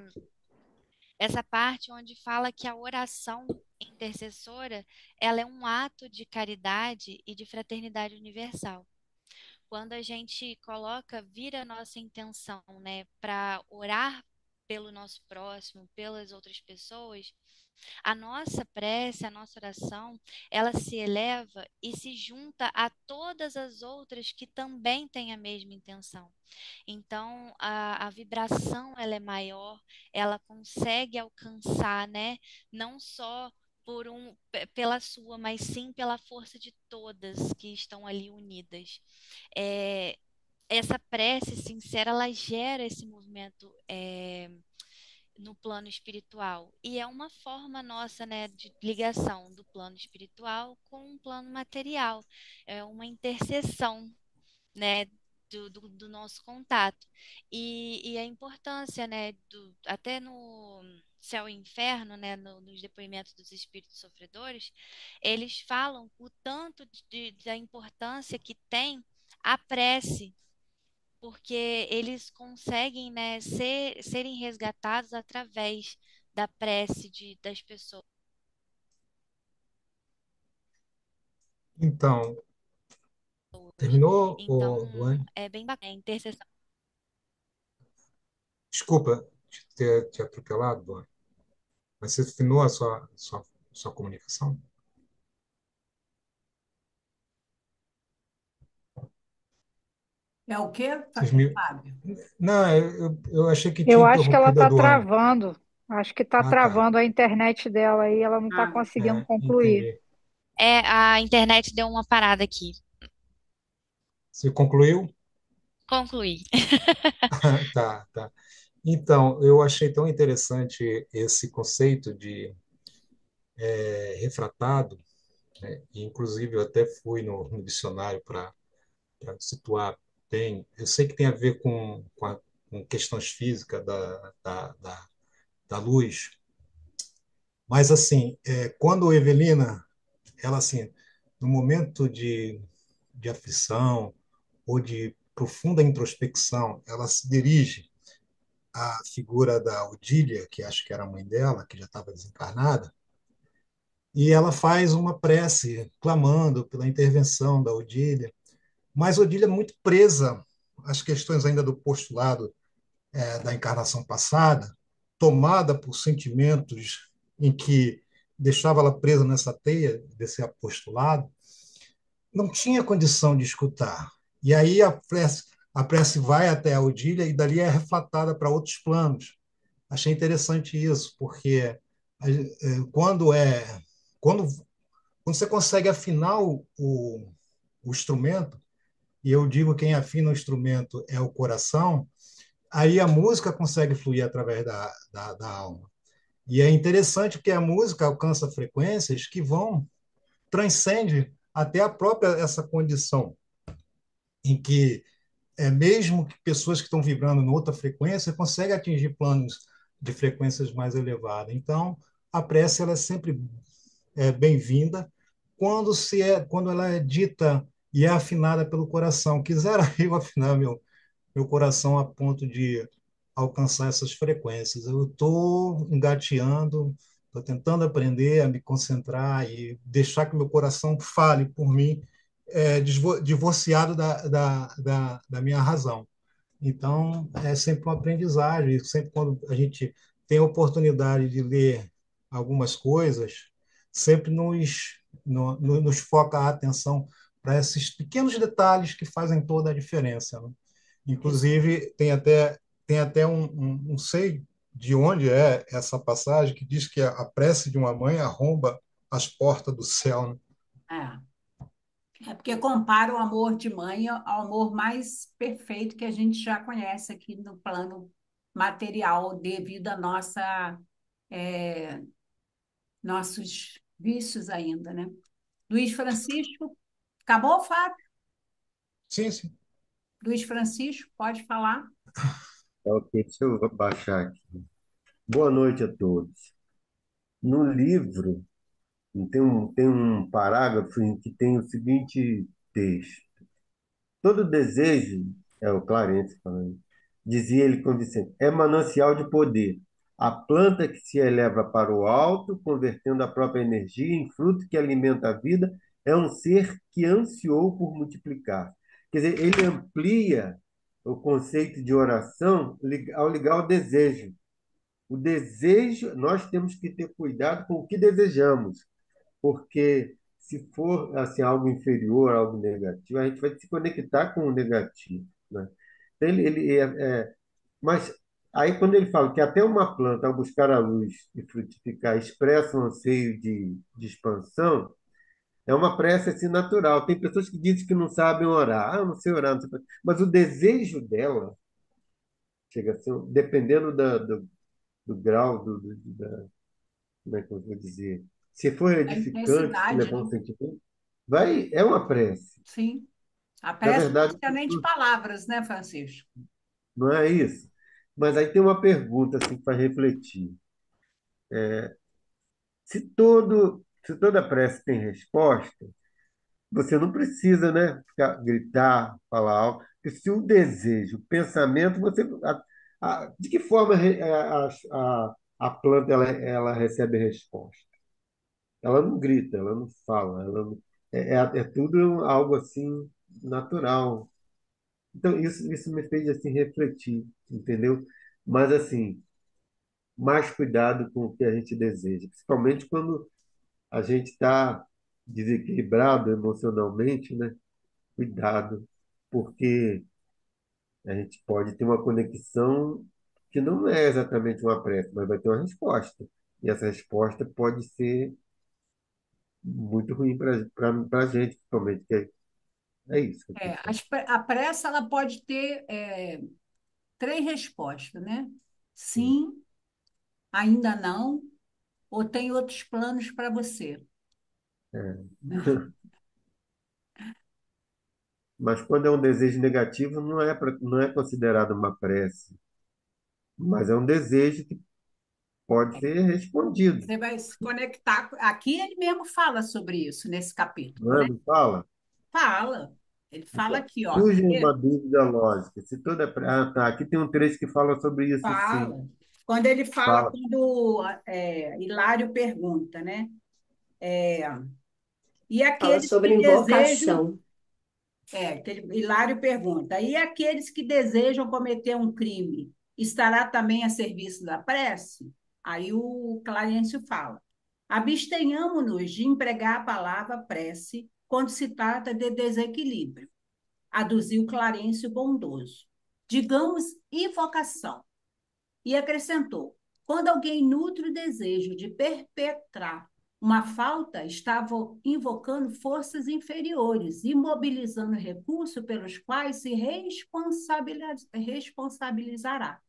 parte onde fala que a oração intercessora, ela é um ato de caridade e de fraternidade universal. Quando a gente vira a nossa intenção, né, para orar pelo nosso próximo, pelas outras pessoas, a nossa prece, a nossa oração, ela se eleva e se junta a todas as outras que também têm a mesma intenção. Então, a vibração ela é maior, ela consegue alcançar, né, não só pela sua, mas sim pela força de todas que estão ali unidas. Essa prece sincera, ela gera esse movimento no plano espiritual. E é uma forma nossa, né, de ligação do plano espiritual com o plano material. É uma interseção, né, do nosso contato. E a importância, né, até no céu e inferno, né, nos depoimentos dos espíritos sofredores, eles falam o tanto da importância que tem a prece, porque eles conseguem, né, serem resgatados através da prece das pessoas. Então, terminou, Então, o Duane? é bem bacana, a intercessão. Desculpa ter te atropelado, Duane, mas você terminou a sua comunicação? É o quê, Vocês me... Fábio? Não, eu achei que Eu tinha acho que ela interrompido a está Duane. travando. Acho que está Ah, tá. travando a internet dela aí, ela não está Ah, conseguindo concluir. Entendi. É, a internet deu uma parada aqui. Você concluiu? Concluí. Tá, tá. Então, eu achei tão interessante esse conceito de refratado, né? E, inclusive, eu até fui no dicionário para situar bem. Eu sei que tem a ver com questões físicas da luz, mas, assim, quando Evelina, ela, assim, no momento de aflição ou de profunda introspecção, ela se dirige à figura da Odília, que acho que era a mãe dela, que já estava desencarnada, e ela faz uma prece clamando pela intervenção da Odília, mas Odília é muito presa às questões ainda do postulado da encarnação passada, tomada por sentimentos em que deixava ela presa nessa teia desse apostolado, não tinha condição de escutar. E aí a prece vai até a Odília e dali é reflatada para outros planos. Achei interessante isso, porque quando quando, quando você consegue afinar o instrumento, e eu digo quem afina o instrumento é o coração, aí a música consegue fluir através da alma. E é interessante porque a música alcança frequências que transcende até a própria essa condição em que mesmo que pessoas que estão vibrando em outra frequência conseguem atingir planos de frequências mais elevadas. Então, a prece ela é sempre bem-vinda quando ela é dita e é afinada pelo coração. Quisera eu afinar meu coração a ponto de alcançar essas frequências. Eu estou engateando, estou tentando aprender a me concentrar e deixar que meu coração fale por mim, divorciado da minha razão. Então, é sempre uma aprendizagem. Sempre quando a gente tem a oportunidade de ler algumas coisas, sempre nos foca a atenção para esses pequenos detalhes que fazem toda a diferença, né? isso. Inclusive, tem até não sei de onde é essa passagem que diz que a prece de uma mãe arromba as portas do céu, né? É. É porque compara o amor de mãe ao amor mais perfeito que a gente já conhece aqui no plano material, devido a é, nossos vícios ainda, né? Luiz Francisco, acabou, Fábio? Sim, sim. Luiz Francisco, pode falar? Ok, deixa eu baixar aqui. Boa noite a todos. No livro, tem um parágrafo em que tem o seguinte texto: todo desejo, é o Clarence falando, dizia ele com Vicente, é manancial de poder. A planta que se eleva para o alto, convertendo a própria energia em fruto que alimenta a vida, é um ser que ansiou por multiplicar. Quer dizer, ele amplia o conceito de oração ao ligar ao desejo. O desejo, nós temos que ter cuidado com o que desejamos, porque se for assim algo inferior, algo negativo, a gente vai se conectar com o negativo, né? Então, mas aí quando ele fala que até uma planta, ao buscar a luz e frutificar, expressa um anseio de expansão, é uma prece assim natural. Tem pessoas que dizem que não sabem orar. Ah, eu não sei orar, não sei... Mas o desejo dela chega a ser, dependendo do grau, como é que eu vou dizer? Se for A edificante, se intensidade, levar né? um sentimento, é uma prece. Sim. A Na prece verdade, não é nem de palavras, né, Francisco? não é isso. Mas aí tem uma pergunta assim, para refletir. Se toda prece tem resposta, você não precisa, né, gritar, falar algo. Porque se o desejo, o pensamento, de que forma a planta ela recebe resposta? Ela não grita, ela não fala, é tudo algo assim natural. Então isso me fez assim refletir, entendeu? Mas assim, mais cuidado com o que a gente deseja, principalmente quando a gente está desequilibrado emocionalmente, né? Cuidado, porque a gente pode ter uma conexão que não é exatamente uma prece, mas vai ter uma resposta. E essa resposta pode ser muito ruim para a gente, principalmente, é isso que eu É, penso. a pressa ela pode ter três respostas, né? Sim, ainda não, ou tem outros planos para você. É. Mas quando é um desejo negativo, não é considerado uma prece, mas é um desejo que pode ser respondido. Você vai se conectar. Aqui ele mesmo fala sobre isso, nesse capítulo, Não é? né? Não fala? Fala. Ele fala Então, aqui, ó. surge uma dúvida lógica. Se toda. Ah, tá. Aqui tem um trecho que fala sobre isso, sim. Fala. Quando ele fala, Fala. quando Hilário pergunta, né? E Fala aqueles sobre que desejam, invocação. Hilário pergunta, e aqueles que desejam cometer um crime, estará também a serviço da prece? Aí o Clarencio fala, abstenhamo-nos de empregar a palavra prece quando se trata de desequilíbrio, aduziu Clarencio bondoso. Digamos invocação. E acrescentou: quando alguém nutre o desejo de perpetrar uma falta, estava invocando forças inferiores, imobilizando recursos pelos quais se responsabilizará.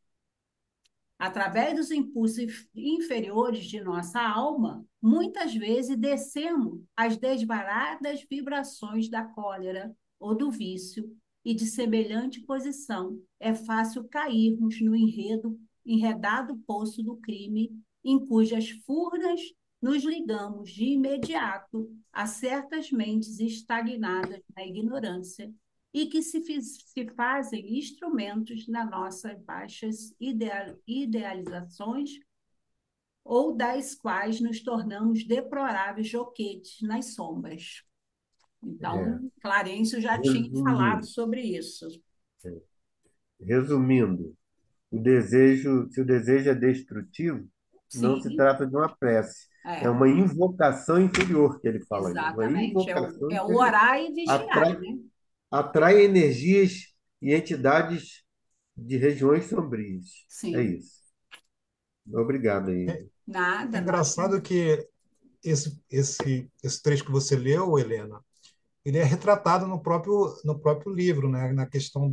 Através dos impulsos inferiores de nossa alma, muitas vezes descemos as desvaradas vibrações da cólera ou do vício, e de semelhante posição é fácil cairmos no enredado poço do crime, em cujas furnas nos ligamos de imediato a certas mentes estagnadas na ignorância e que se fazem instrumentos nas nossas baixas idealizações ou das quais nos tornamos deploráveis joquetes nas sombras. É, Então, Clarencio já tinha falado resumindo, sobre isso. resumindo, se o desejo é destrutivo, não se Sim, trata de uma prece. É é, uma invocação inferior que ele fala aí. Uma exatamente. invocação É o inferior. orar e vigiar, Atrai, né? atrai energias e entidades de regiões sombrias. É Sim, isso. Obrigado É, aí. é nada, nós. engraçado que esse trecho que você leu, Helena, ele é retratado no próprio livro, né? Na questão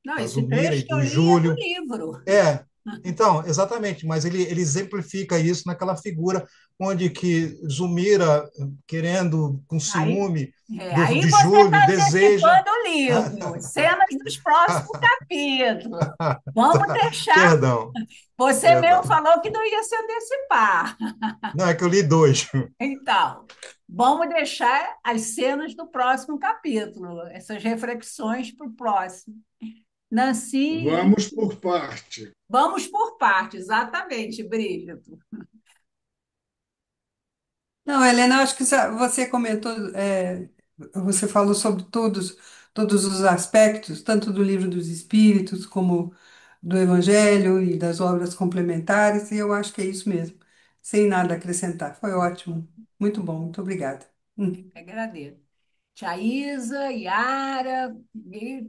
Não, da esse Zulmira e trecho que eu do li é do Júlio. livro. É, então, exatamente, mas ele exemplifica isso naquela figura onde que Zulmira, querendo, com Aí, ciúme aí de você Júlio, está deseja. antecipando o livro, cenas dos próximos capítulos. Vamos deixar. Perdão, Você mesmo perdão. falou que não ia se antecipar. Não, é que eu li dois. Então, vamos deixar as cenas do próximo capítulo, essas reflexões para o próximo. Nancy, Vamos por parte. vamos por partes, exatamente, Brígido. Não, Helena, eu acho que você comentou, você falou sobre todos os aspectos, tanto do livro dos Espíritos, como do Evangelho e das obras complementares, e eu acho que é isso mesmo, sem nada a acrescentar. Foi ótimo, muito bom, muito obrigada. Agradeço. Tia Isa, Yara,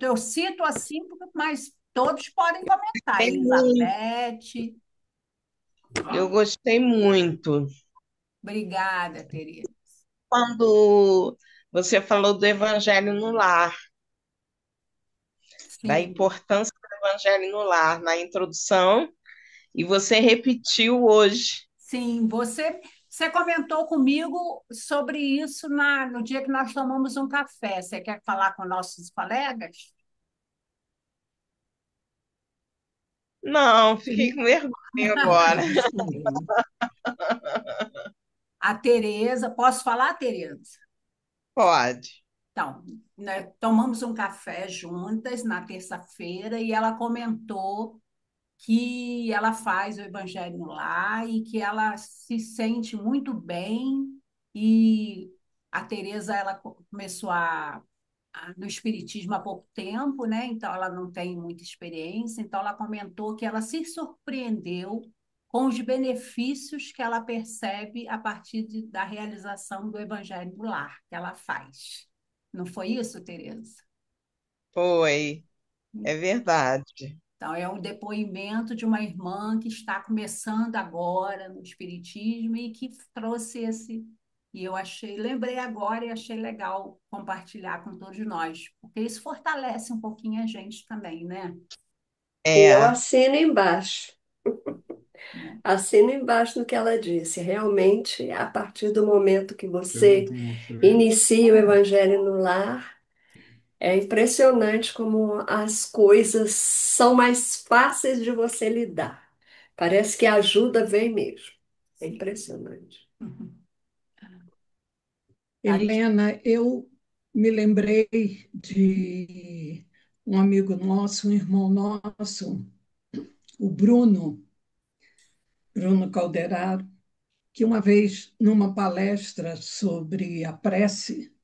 eu cito assim, mas todos podem comentar. Gostei muito, Elizabeth, eu gostei muito. obrigada, Tereza. Quando você falou do Evangelho no lar, da Sim, importância do Evangelho no lar, na introdução E você repetiu hoje. Sim, você comentou comigo sobre isso no dia que nós tomamos um café. Você quer falar com nossos colegas? Não, fiquei com vergonha agora. Respondendo. A Tereza, posso falar, Tereza? Pode. Então, né, tomamos um café juntas na terça-feira e ela comentou que ela faz o Evangelho no Lar e que ela se sente muito bem. E a Tereza, ela começou no Espiritismo há pouco tempo, né? Então ela não tem muita experiência. Então ela comentou que ela se surpreendeu com os benefícios que ela percebe a partir da realização do Evangelho no Lar que ela faz. Não foi isso, Tereza? Foi. É verdade. Então, é um depoimento de uma irmã que está começando agora no Espiritismo e que trouxe esse. E eu achei, lembrei agora e achei legal compartilhar com todos nós, porque isso fortalece um pouquinho a gente também, né? E eu É. assino embaixo. Né? Assino embaixo no que ela disse. Realmente, a partir do momento que você inicia o Evangelho no Lar, é impressionante como as coisas são mais fáceis de você lidar. Parece que a ajuda vem mesmo. É Sim. impressionante. Helena, eu me lembrei de um amigo nosso, um irmão nosso, o Bruno Calderaro, que uma vez, numa palestra sobre a prece,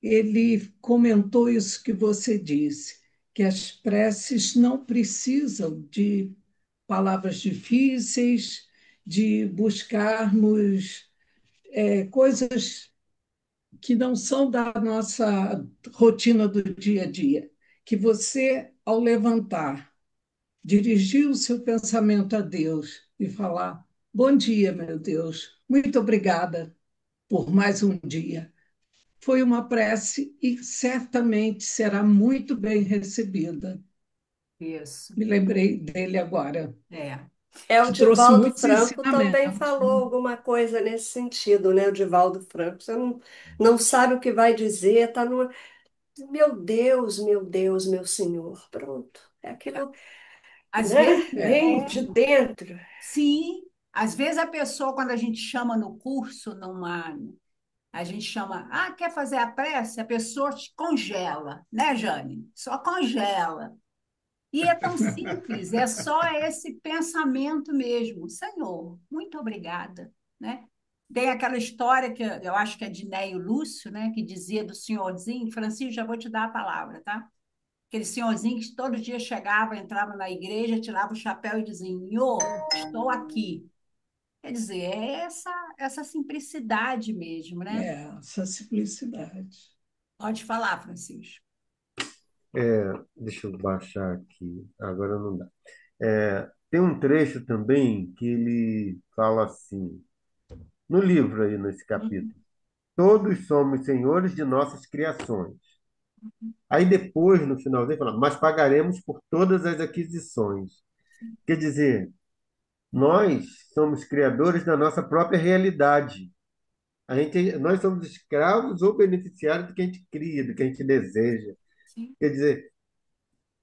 ele comentou isso que você disse, que as preces não precisam de palavras difíceis, de buscarmos coisas que não são da nossa rotina do dia a dia. Que você, ao levantar, dirigir o seu pensamento a Deus e falar: Bom dia, meu Deus, muito obrigada por mais um dia. Foi uma prece e certamente será muito bem recebida. Isso. Me lembrei dele agora, É. O que trouxe Divaldo muitos Franco também ensinamentos. falou alguma coisa nesse sentido, né? O Divaldo Franco, você não sabe o que vai dizer, tá numa. Meu Deus, meu Senhor. Pronto. É aquilo, Às vezes, né? Vem de dentro. sim, às vezes a pessoa, quando a gente chama no curso, a gente chama, quer fazer a prece? A pessoa te congela, né, Jane? Só congela. E é tão simples, é só esse pensamento mesmo. Senhor, muito obrigada, né? Tem aquela história que eu acho que é de Neio Lúcio, né, que dizia do senhorzinho, Francisco, já vou te dar a palavra, tá? Aquele senhorzinho que todo dia chegava, entrava na igreja, tirava o chapéu e dizia: Senhor, estou aqui. Quer dizer, é essa simplicidade mesmo, né? Essa simplicidade. Pode falar, Francisco. Deixa eu baixar aqui, agora não dá. Tem um trecho também que ele fala assim, no livro aí, nesse capítulo: todos somos senhores de nossas criações. Aí depois, no finalzinho, fala: mas pagaremos por todas as aquisições. Quer dizer, nós somos criadores da nossa própria realidade. Nós somos escravos ou beneficiários do que a gente cria, do que a gente deseja. Sim, Quer dizer,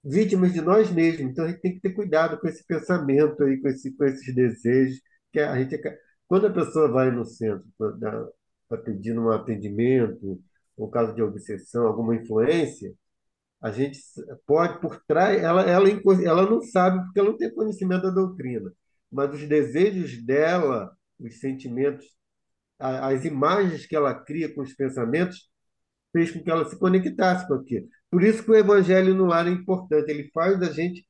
vítimas de nós mesmos. Então a gente tem que ter cuidado com esse pensamento aí, com esses desejos, que a gente, quando a pessoa vai no centro para pedir um atendimento, um caso de obsessão, alguma influência, a gente pode por trás, ela não sabe porque ela não tem conhecimento da doutrina, mas os desejos dela, os sentimentos, as imagens que ela cria com os pensamentos fez com que ela se conectasse com aquilo. Por isso que o evangelho no lar é importante. Ele faz a gente,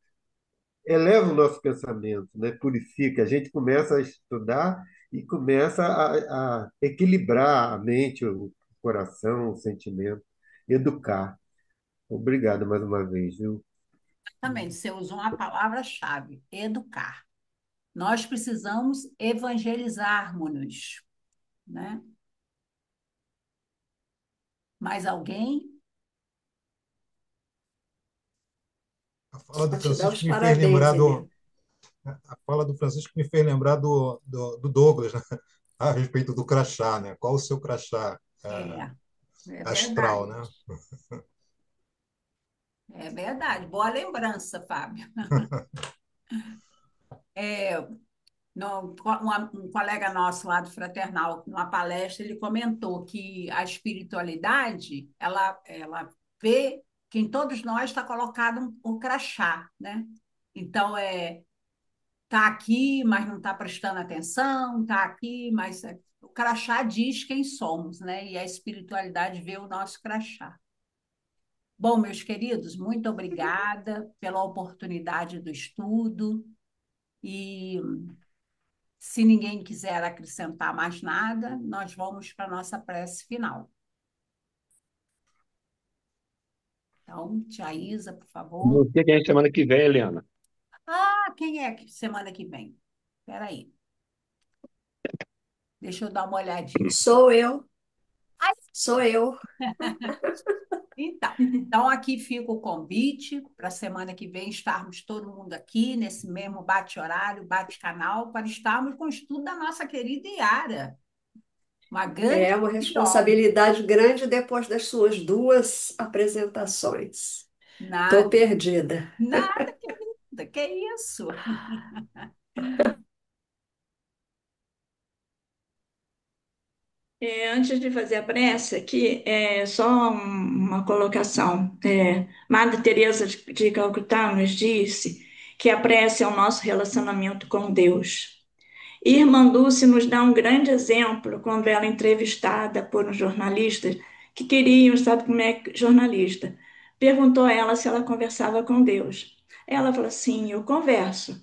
eleva o nosso pensamento, né? Purifica. A gente começa a estudar e começa a equilibrar a mente, o coração, o sentimento, educar. Obrigado mais uma vez, viu? também, você usou uma palavra-chave: educar. Nós precisamos evangelizarmos-nos, né? Mais alguém? A fala do Vou te dar Francisco os me fez parabéns, lembrar Helena. a fala do Francisco me fez lembrar do Douglas, né? A respeito do crachá, né? Qual o seu crachá É, é astral, verdade. né? É verdade. Boa lembrança, Fábio. É, um colega nosso lá do Fraternal, numa palestra, ele comentou que a espiritualidade, ela vê que em todos nós está colocado um crachá, né? Então, tá aqui, mas não está prestando atenção, tá aqui, mas o crachá diz quem somos, né? E a espiritualidade vê o nosso crachá. Bom, meus queridos, muito obrigada pela oportunidade do estudo e se ninguém quiser acrescentar mais nada, nós vamos para a nossa prece final. Então, tia Isa, por favor. Não sei quem é semana que vem, Helena. Ah, quem é que semana que vem? Espera aí, deixa eu dar uma olhadinha. Sou eu, Ai, sou eu. então aqui fica o convite para a semana que vem estarmos todo mundo aqui nesse mesmo bate-horário, bate-canal, para estarmos com o estudo da nossa querida Yara, uma grande É uma estudiosa. responsabilidade grande depois das suas duas apresentações. Estou Nada, perdida. nada, querida, que isso? Antes de fazer a prece aqui, só uma colocação. Madre Teresa de Calcutá nos disse que a prece é o nosso relacionamento com Deus. E Irmã Dulce nos dá um grande exemplo quando ela é entrevistada por um jornalista que queriam, sabe como é jornalista? Perguntou a ela se ela conversava com Deus. Ela falou assim, eu converso.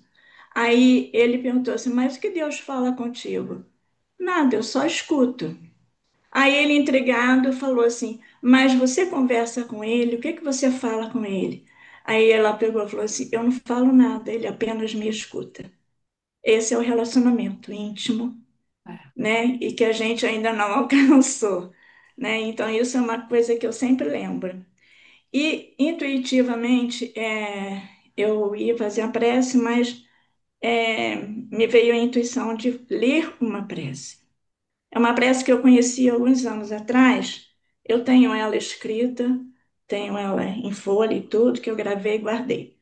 Aí ele perguntou assim, mas o que Deus fala contigo? Nada, eu só escuto. Aí ele, intrigado, falou assim: Mas você conversa com ele? O que que você fala com ele? Aí ela pegou e falou assim: Eu não falo nada, ele apenas me escuta. Esse é o relacionamento íntimo, né? E que a gente ainda não alcançou, né? Então, isso é uma coisa que eu sempre lembro. E, intuitivamente, eu ia fazer a prece, mas me veio a intuição de ler uma prece. É uma prece que eu conheci alguns anos atrás. Eu tenho ela escrita, tenho ela em folha e tudo, que eu gravei e guardei.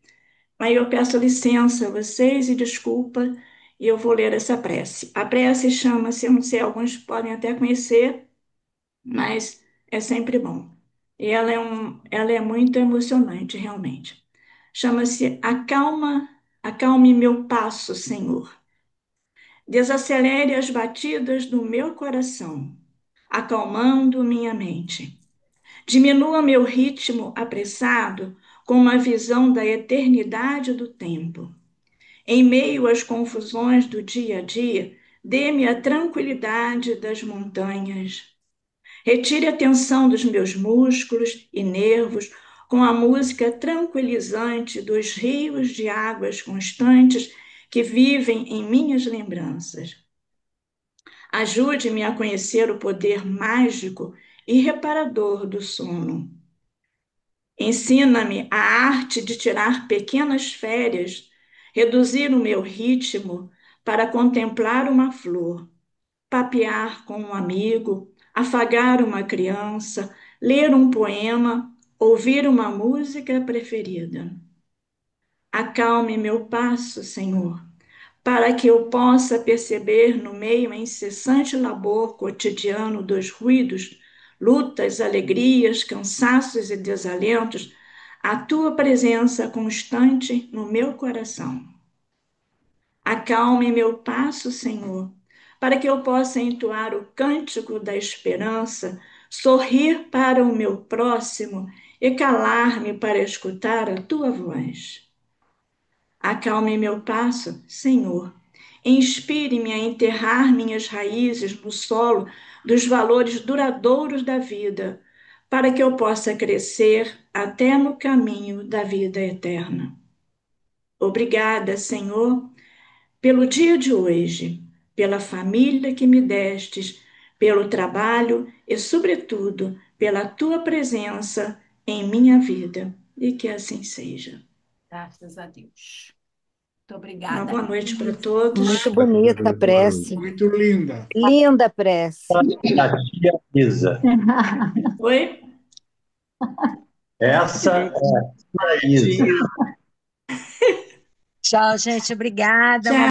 Aí eu peço licença a vocês e desculpa, e eu vou ler essa prece. A prece chama-se, eu não sei, alguns podem até conhecer, mas é sempre bom. E ela é muito emocionante, realmente. Chama-se Acalme meu passo, Senhor. Desacelere as batidas do meu coração, acalmando minha mente. Diminua meu ritmo apressado com uma visão da eternidade do tempo. Em meio às confusões do dia a dia, dê-me a tranquilidade das montanhas. Retire a tensão dos meus músculos e nervos com a música tranquilizante dos rios de águas constantes que vivem em minhas lembranças. Ajude-me a conhecer o poder mágico e reparador do sono. Ensina-me a arte de tirar pequenas férias, reduzir o meu ritmo para contemplar uma flor, papear com um amigo, afagar uma criança, ler um poema, ouvir uma música preferida. Acalme meu passo, Senhor, para que eu possa perceber no meio incessante labor cotidiano dos ruídos, lutas, alegrias, cansaços e desalentos, a tua presença constante no meu coração. Acalme meu passo, Senhor, para que eu possa entoar o cântico da esperança, sorrir para o meu próximo e calar-me para escutar a tua voz. Acalme meu passo, Senhor. Inspire-me a enterrar minhas raízes no solo dos valores duradouros da vida, para que eu possa crescer até no caminho da vida eterna. Obrigada, Senhor, pelo dia de hoje, pela família que me destes, pelo trabalho e, sobretudo, pela tua presença em minha vida. E que assim seja. Graças a Deus. Muito Uma obrigada. boa noite para todos. Muito bonita a prece. Muito linda. Linda a prece. A tia Isa. Oi? Essa é a tia Isa. Tchau, gente. Obrigada. Tchau.